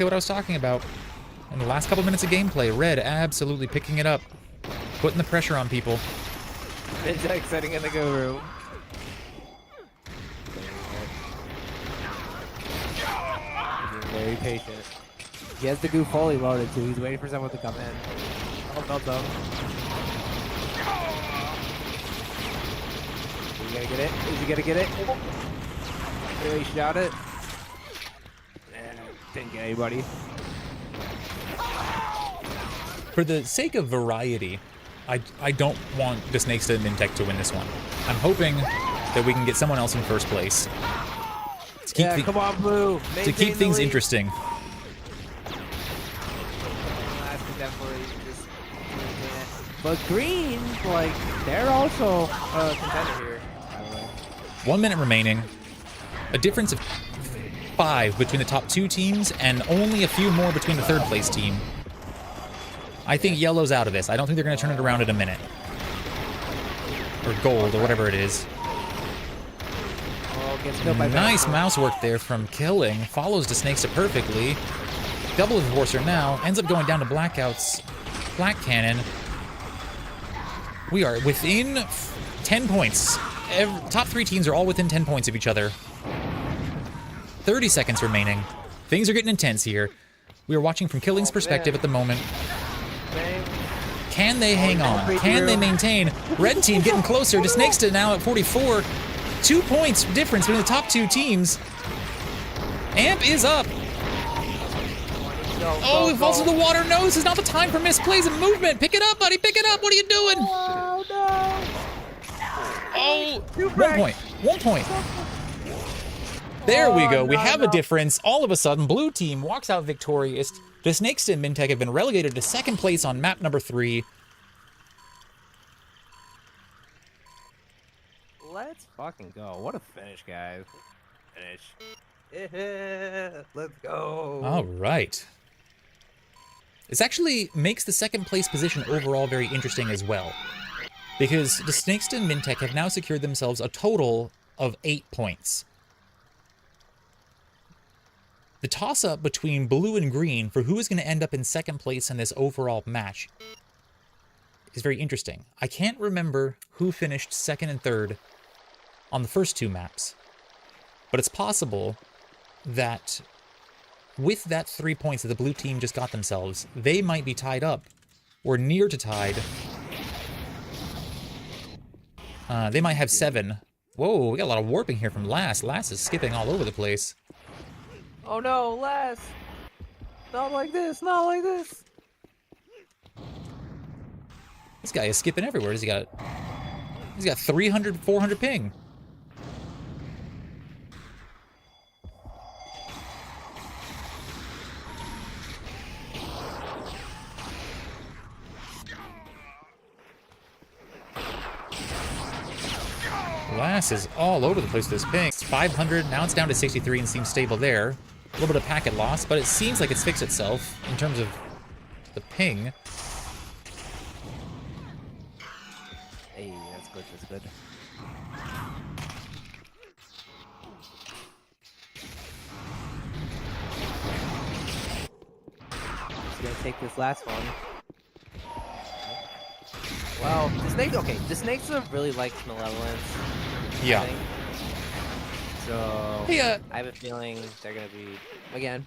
what I was talking about. In the last couple minutes of gameplay, Red absolutely picking it up. Putting the pressure on people. Midtech setting in the go room. Very patient. He has the goo fully loaded too. He's waiting for someone to come in. Oh, no, no. Is he gonna get it? Is he gonna get it? Really shot it. Didn't get anybody. For the sake of variety, I don't the Snakesta and Mintech to win this one. I'm hoping that we can get someone else in first place. Come on, Blue. To keep things interesting. But Green, like, they're also a contender here. 1 minute remaining. A difference of 5 between the top 2 teams, and only a few more between the third place team. I think Yellow's out of this. I don't think they're going to turn it around in a minute. Or Gold, or whatever it is. Nice mouse work there from Killing. Follows the Snakesta perfectly. Double Enforcer now. Ends up going down to Blackout's Black Cannon. We are within 10 points. Top 3 teams are all within 10 points of each other. 30 seconds remaining. Things are getting intense here. We are watching from Killing's perspective at the moment. Can they hang on? Can they maintain? Red team getting closer to Snakesta now at 44. 2 points difference between the top 2 teams. Amp is up. Oh, he falls to the water. No, this is not the time for misplays and movement. Pick it up, buddy. Pick it up. What are you doing? Oh, no. Oh, 1 point. 1 point. There we go. We have a difference. All of a sudden, Blue team walks out victorious. The Snakesta and Mintech have been relegated to second place on map number 3. Let's fucking go. What a finish, guys. Finish. Yeah, let's go. All right. This actually makes the second place position overall very interesting as well. Because the Snakesta and Mintech have now secured themselves a total of 8 points. The toss-up between Blue and Green for who is going to end up in second place in this overall match is very interesting. I can't remember who finished second and third on the first 2 maps. But it's possible that with that 3 points that the Blue team just got themselves, they might be tied up or near to tied. They might have 7. Whoa, we got a lot of warping here from Lass. Lass is skipping all over the place. Oh no, Lass! Not like this, not like this! This guy is skipping everywhere. He's got 300, 400 ping. Lass is all over the place with this ping. It's 500, now it's down to 63 and seems stable there. A little bit of packet loss, but it seems like it's fixed itself in terms of the ping. Hey, that's good, that's good. He's gonna take this last one. Well, the snake. Okay, the snakes really like malevolence. Yeah. So hey, I have a feeling they're gonna be again.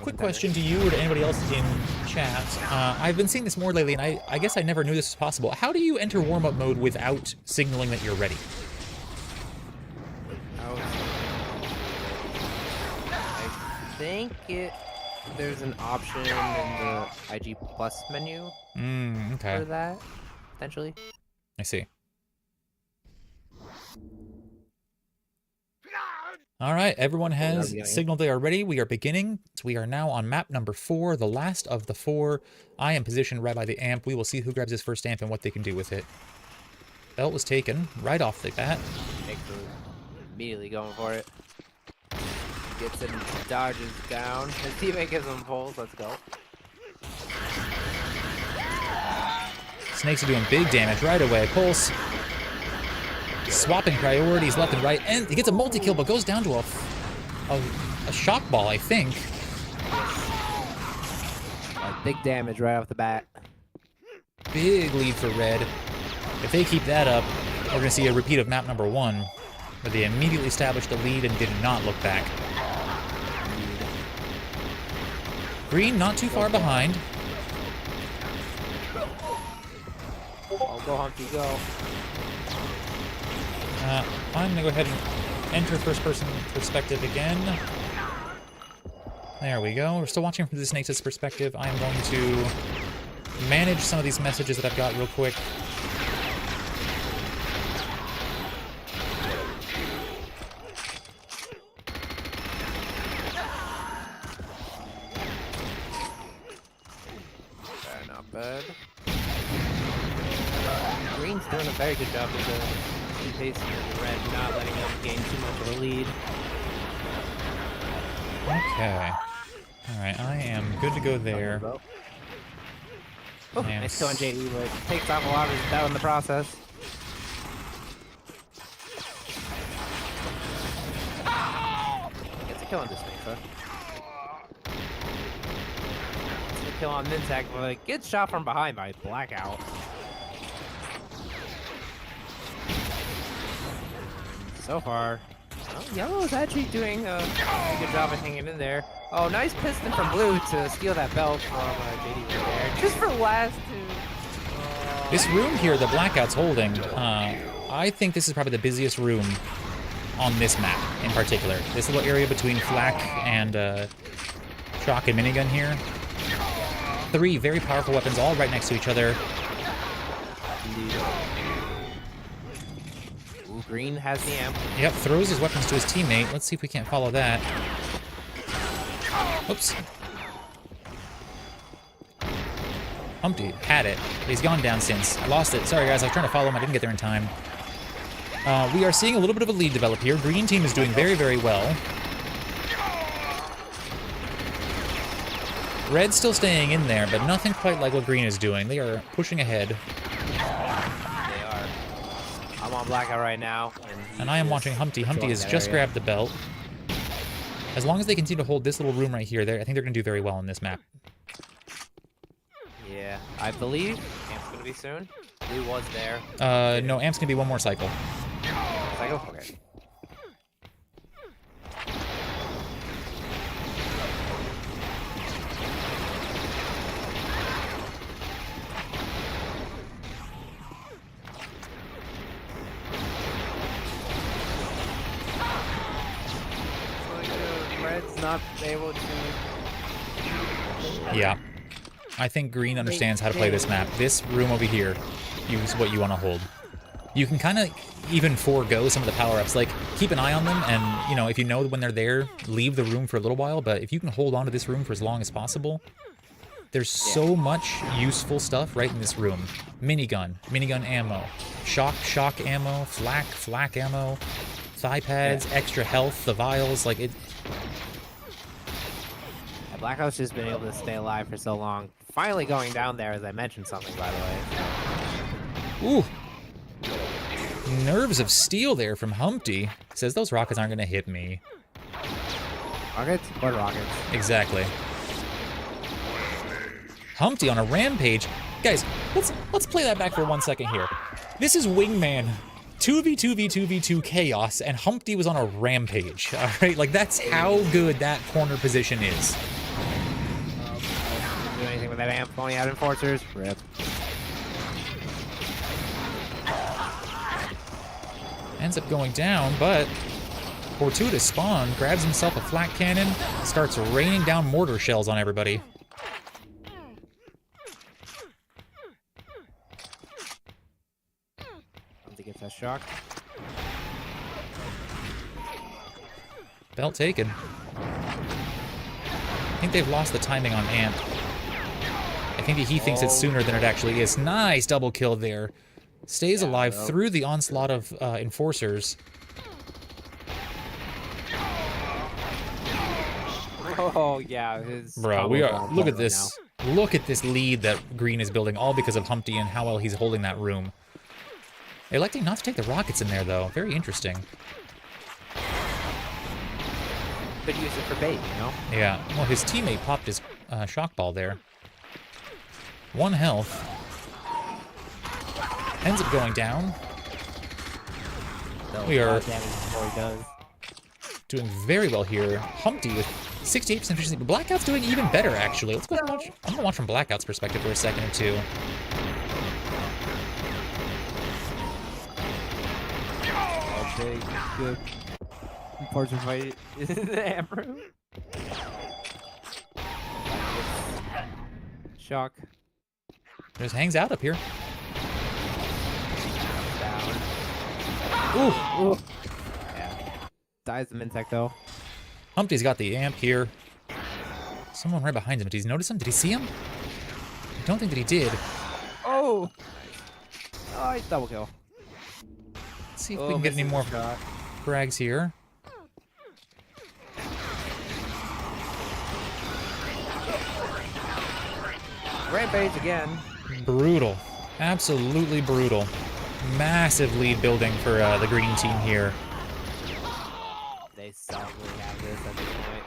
Quick question to you or to anybody else in chat. I've been seeing this more lately, and I guess I never knew this was possible. How do you enter warm-up mode without signaling that you're ready? I think there's an option in the IG Plus menu okay. for that, potentially. I see. All right, everyone has signaled they are ready. We are beginning. We are now on map number 4, the last of the 4. I am positioned right by the amp. We will see who grabs his first amp and what they can do with it. Belt was taken right off the bat. Immediately going for it. Gets it and dodges down. His teammate gives him pulls. Let's go. Snakes are doing big damage right away. Pulse swapping priorities left and right, and he gets a multi-kill, but goes down to a shock ball, I think. Big damage right off the bat. Big lead for Red. If they keep that up, we're going to see a repeat of map number 1, where they immediately established the lead and did not look back. Green not too far behind. Oh, go Humpty, go. I'm going to go ahead and enter first-person perspective again. There we go. We're still watching from the Snakes' perspective. I'm going to manage some of these messages that I've got real quick. Not bad. Green's doing a very good job of the pace of the Red, not letting them gain too much of a lead. Okay. Alright, I am good to go there. Oh, nice kill on JD, but takes off a lot of his bow in the process. Gets a kill on this snake, huh? Gets a kill on Mintac, but gets shot from behind by Blackout. So far, Yellow is actually doing a good job of hanging in there. Oh, nice piston from Blue to steal that belt from JD right there. Just for last two. This room here, the Blackout's holding, I think this is probably the busiest room on this map in particular. This little area between Flak and Shock and Minigun here. 3 very powerful weapons all right next to each other. Green has the amp. Yep, throws his weapons to his teammate. Let's see if we can't follow that. Oops. Humpty had it. He's gone down since. I lost it. Sorry, guys. I was trying to follow him. I didn't get there in time. We are seeing a little bit of a lead develop here. Green team is doing very, very well. Red's still staying in there, but nothing quite like what Green is doing. They are pushing ahead. I'm on Blackout right now. And I am watching Humpty. Humpty has just grabbed the belt. As long as they continue to hold this little room right here, I think they're going to do very well in this map. Yeah, I believe Amp's going to be soon. Blue was there. No, Amp's going to be one more cycle. Cycle? Okay. Red's not able to. Yeah. I think Green understands how to play this map. This room over here is what you want to hold. You can kind of even forego some of the power-ups. Like, keep an eye on them, and, you know, if you know when they're there, leave the room for a little while. But if you can hold on to this room for as long as possible, there's so much useful stuff right in this room. Minigun ammo, shock ammo, flak ammo, thigh pads, extra health, the vials, like it. Yeah, Blackout's just been able to stay alive for so long. Finally going down there, as I mentioned something, by the way. Ooh. Nerves of steel there from Humpty. Says those rockets aren't going to hit me. Rockets? What rockets? Exactly. Humpty on a rampage. Guys, let's play that back for 1 second here. This is Wingman 2v2v2v2 chaos, and Humpty was on a rampage. All right, like that's how good that corner position is. Didn't do anything with that amp. Only had enforcers. Rip. Ends up going down, but Fortuitous Spawn grabs himself a flak cannon, starts raining down mortar shells on everybody. Humpty gets that shock. Belt taken. I think they've lost the timing on Amp. I think he thinks it's sooner than it actually is. Nice double kill there. Stays alive through the onslaught of enforcers. Oh yeah, his Bro, we are. Look at this. Look at this lead that Green is building, all because of Humpty and how well he's holding that room. Electing not to take the rockets in there, though. Very interesting. Could use it for bait, you know? Yeah. Well, his teammate popped his shock ball there. 1 health. Ends up going down. We are doing very well here. Humpty with 68% efficiency, but Blackout's doing even better, actually. Let's go and watch. I'm gonna watch from Blackout's perspective for a second or two. Okay, good. Parts of fight in the amber. Shock. Just hangs out up here. Down. Ooh. Ooh. Yeah. Dies the Mintech though. Humpty's got the amp here. Someone right behind him. Did he notice him? Did he see him? I don't think that he did. Oh! Oh, he's double kill. Let's see if we can get any more frags here. Rampage again. Brutal. Absolutely brutal. Massive lead building for the green team here. They solidly have this at this point.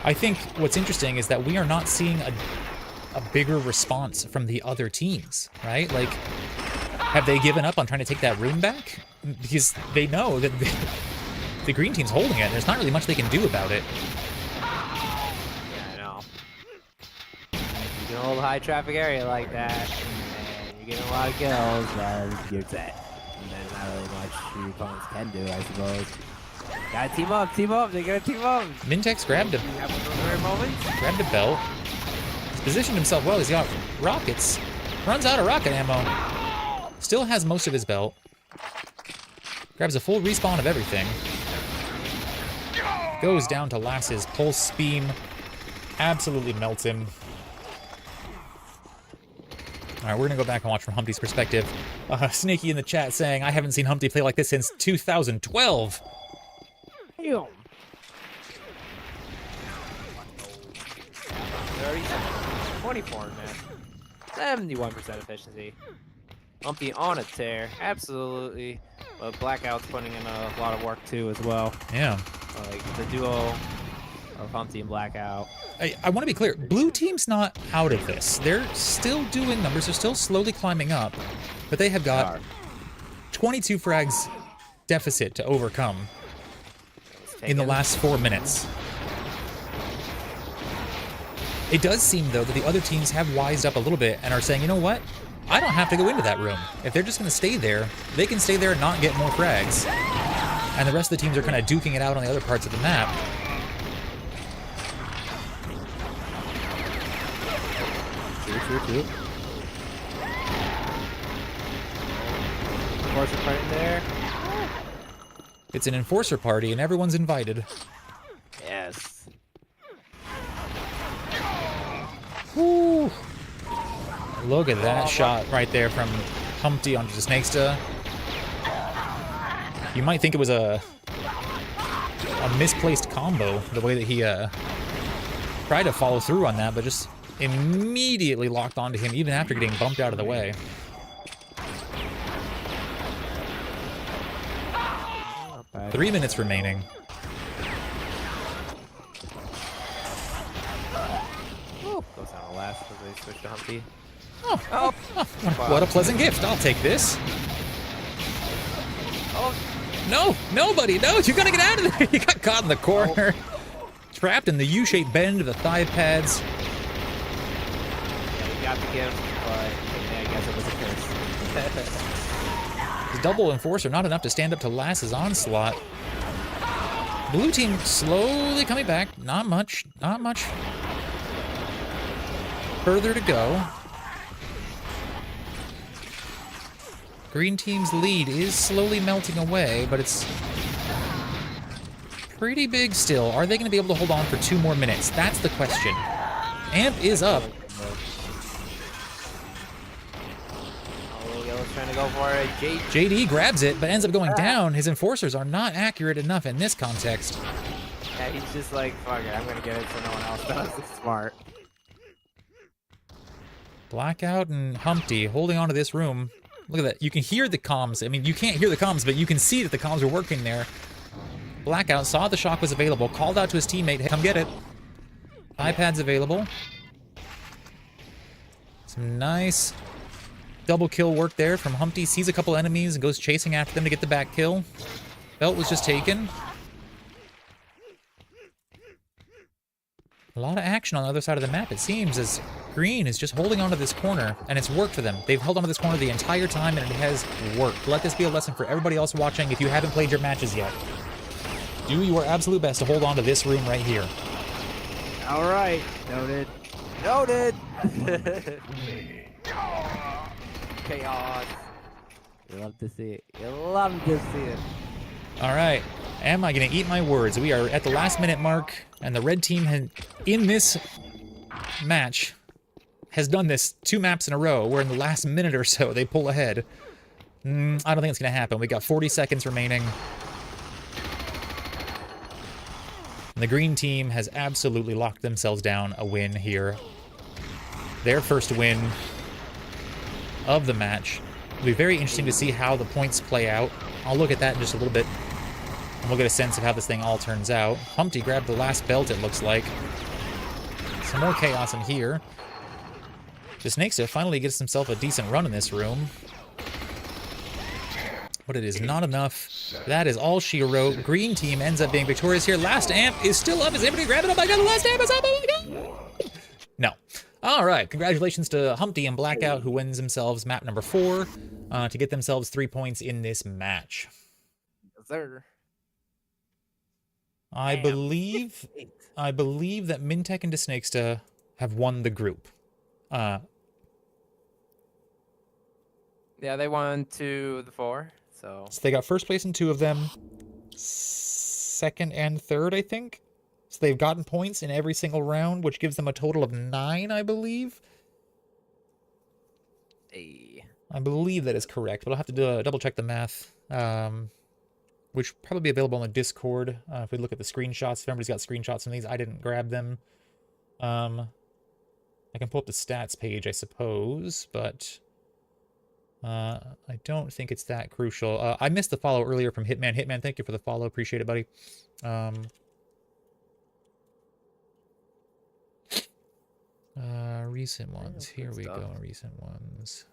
I think what's interesting is that we are not seeing a bigger response from the other teams, right? Like, have they given up on trying to take that room back? Because they know that the green team's holding it, and there's not really much they can do about it. Yeah, I know. You can hold a high traffic area like that, and you're getting a lot of kills, then you're dead. And there's not really much your opponents can do, I suppose. Gotta team up, they gotta team up! Mintex grabbed a belt. He's positioned himself well, he's got rockets. Runs out of rocket ammo. Still has most of his belt. Grabs a full respawn of everything. Goes down to Lass's pulse beam. Absolutely melts him. All right, we're gonna go back and watch from Humpty's perspective. Snaky in the chat saying, I haven't seen Humpty play like this since 2012. Damn. 24 man. 71% efficiency. Humpty on a tear, absolutely. But Blackout's putting in a lot of work too as well. Yeah. Like the duo of Humpty and Blackout. I want to be clear. Blue team's not out of this. They're still doing numbers. They're still slowly climbing up. But they have got 22 frags deficit to overcome in the last 4 minutes. It does seem, though, that the other teams have wised up a little bit and are saying, you know what? I don't have to go into that room. If they're just going to stay there, they can stay there and not get more frags. And the rest of the teams are kind of duking it out on the other parts of the map. True. Enforcer party there. It's an enforcer party and everyone's invited. Yes. Woo. Look at that shot right there from Humpty onto the Snakesta. You might think it was a misplaced combo, the way that he tried to follow through on that, but just immediately locked onto him even after getting bumped out of the way. Not bad. 3 minutes remaining. Goes down to last as they switch to Humpty. Oh, what a pleasant gift. I'll take this. Oh, No, nobody. No, you gotta get out of there. You got caught in the corner. Trapped in the U-shaped bend of the thigh pads. yeah, you got the gift, but yeah, I guess it was a curse. His double enforcer, not enough to stand up to Lass's onslaught. Blue team slowly coming back. Not much further to go. Green team's lead is slowly melting away, but it's pretty big still. Are they going to be able to hold on for 2 more minutes? That's the question. Amp is up. Oh, Yellow's trying to go for it. JD grabs it, but ends up going down. His enforcers are not accurate enough in this context. Yeah, he's just like, fuck it, I'm gonna get it so no one else does. It's smart. Blackout and Humpty holding on to this room. Look at that. You can hear the comms. I mean, you can't hear the comms, but you can see that the comms are working there. Blackout saw the shock was available, called out to his teammate, hey, come get it. iPad's available. Some nice double kill work there from Humpty. Sees a couple enemies and goes chasing after them to get the back kill. Belt was just taken. A lot of action on the other side of the map, it seems, as Green is just holding onto this corner, and it's worked for them. They've held onto this corner the entire time, and it has worked. Let this be a lesson for everybody else watching if you haven't played your matches yet. Do your absolute best to hold on to this room right here. All right. Noted. Noted. Chaos. You love to see it. You love to see it. All right. Am I going to eat my words? We are at the last minute mark, and the red team in this match has done this 2 maps in a row, where in the last minute or so they pull ahead. I don't think it's going to happen. We got 40 seconds remaining. And the green team has absolutely locked themselves down a win here. Their first win of the match. It'll be very interesting to see how the points play out. I'll look at that in just a little bit, and we'll get a sense of how this thing all turns out. Humpty grabbed the last belt, it looks like. Some more chaos in here. The Snakester finally gets himself a decent run in this room. But it is not enough. That is all she wrote. Green team ends up being victorious here. Last amp is still up. Is anybody grabbing it? Oh my god, the last amp is up! Oh my god! No. All right, congratulations to Humpty and Blackout, who wins themselves map number 4 to get themselves 3 points in this match. Yes, sir. I believe that Mintek and Desnakesta have won the group. Yeah, they won 2 of the 4, so they got first place in 2 of them, second and third, I think. So they've gotten points in every single round, which gives them a total of 9, I believe. hey. I believe that is correct, but I'll have to double check the math. Which will probably be available on the Discord. If we look at the screenshots, if everybody's got screenshots from these, I didn't grab them. I can pull up the stats page, I suppose, but I don't think it's that crucial. I missed the follow earlier from Hitman. Hitman, thank you for the follow. Appreciate it, buddy. Recent ones. Here we go. Recent ones.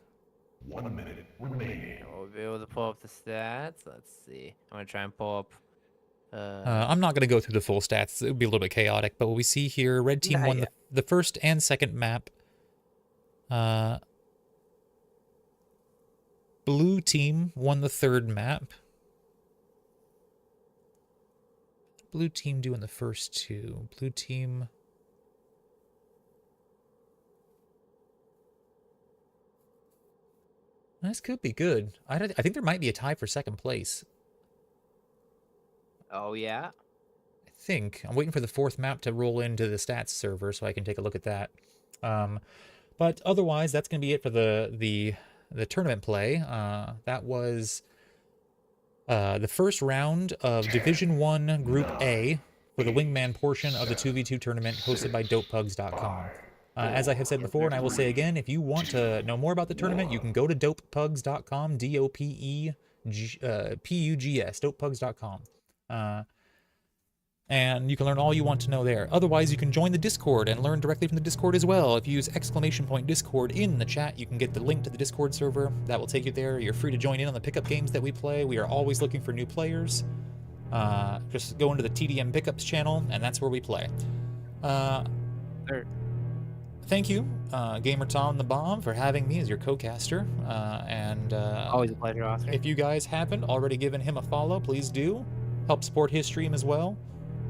1 minute remaining. We'll be able to pull up the stats. Let's see. I'm gonna try and pull up. I'm not going to go through the full stats. It would be a little bit chaotic, but what we see here, red team won the first and second map. Blue team won the third map. Blue team doing the first 2. Blue team. This could be good. I think there might be a tie for second place. Oh yeah. I think. I'm waiting for the 4th map to roll into the stats server so I can take a look at that. But otherwise, that's going to be it for the tournament play. That was the first round of Division 1 Group A for the Wingman portion of the 2v2 tournament hosted by dopepugs.com. As I have said before, and I will say again, if you want to know more about the tournament, you can go to dopepugs.com, D-O-P-E-P-U-G-S, dopepugs.com. And you can learn all you want to know there. Otherwise, you can join the Discord and learn directly from the Discord as well. If you use !Discord in the chat, you can get the link to the Discord server. That will take you there. You're free to join in on the pickup games that we play. We are always looking for new players. Just go into the TDM Pickups channel, and that's where we play. Thank you, Gamer Tom the Bomb, for having me as your co-caster. Always a pleasure, Oscar. If you guys haven't already given him a follow, please do. Help support his stream as well.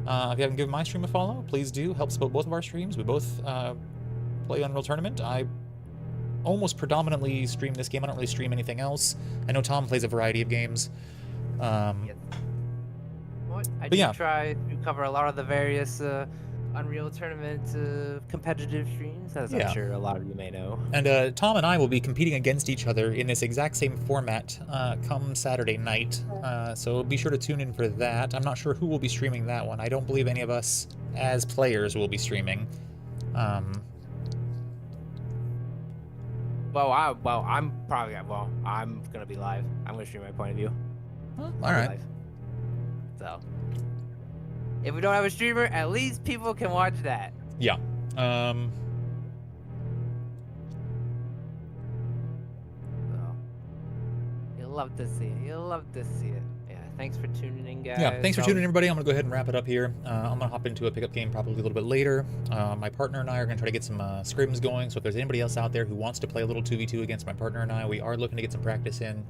If you haven't given my stream a follow, please do. Help support both of our streams. We both play Unreal Tournament. I almost predominantly stream this game. I don't really stream anything else. I know Tom plays a variety of games. I do try to cover a lot of the various Unreal Tournament competitive streams, as I'm sure a lot of you may know. And Tom and I will be competing against each other in this exact same format come Saturday night. So be sure to tune in for that. I'm not sure who will be streaming that one. I don't believe any of us as players will be streaming. I'm probably I'm gonna be live. I'm gonna stream my point of view. Well, I'll all be right. live. So, if we don't have a streamer, at least people can watch that. Yeah. So, you'll love to see it. You'll love to see it. Yeah. Thanks for tuning in, guys. Yeah, thanks for tuning in, everybody. I'm going to go ahead and wrap it up here. I'm going to hop into a pickup game probably a little bit later. My partner and I are going to try to get some scrims going, so if there's anybody else out there who wants to play a little 2v2 against my partner and I, we are looking to get some practice in.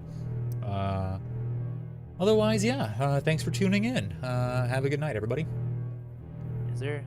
Otherwise, yeah, thanks for tuning in. Have a good night, everybody. Is there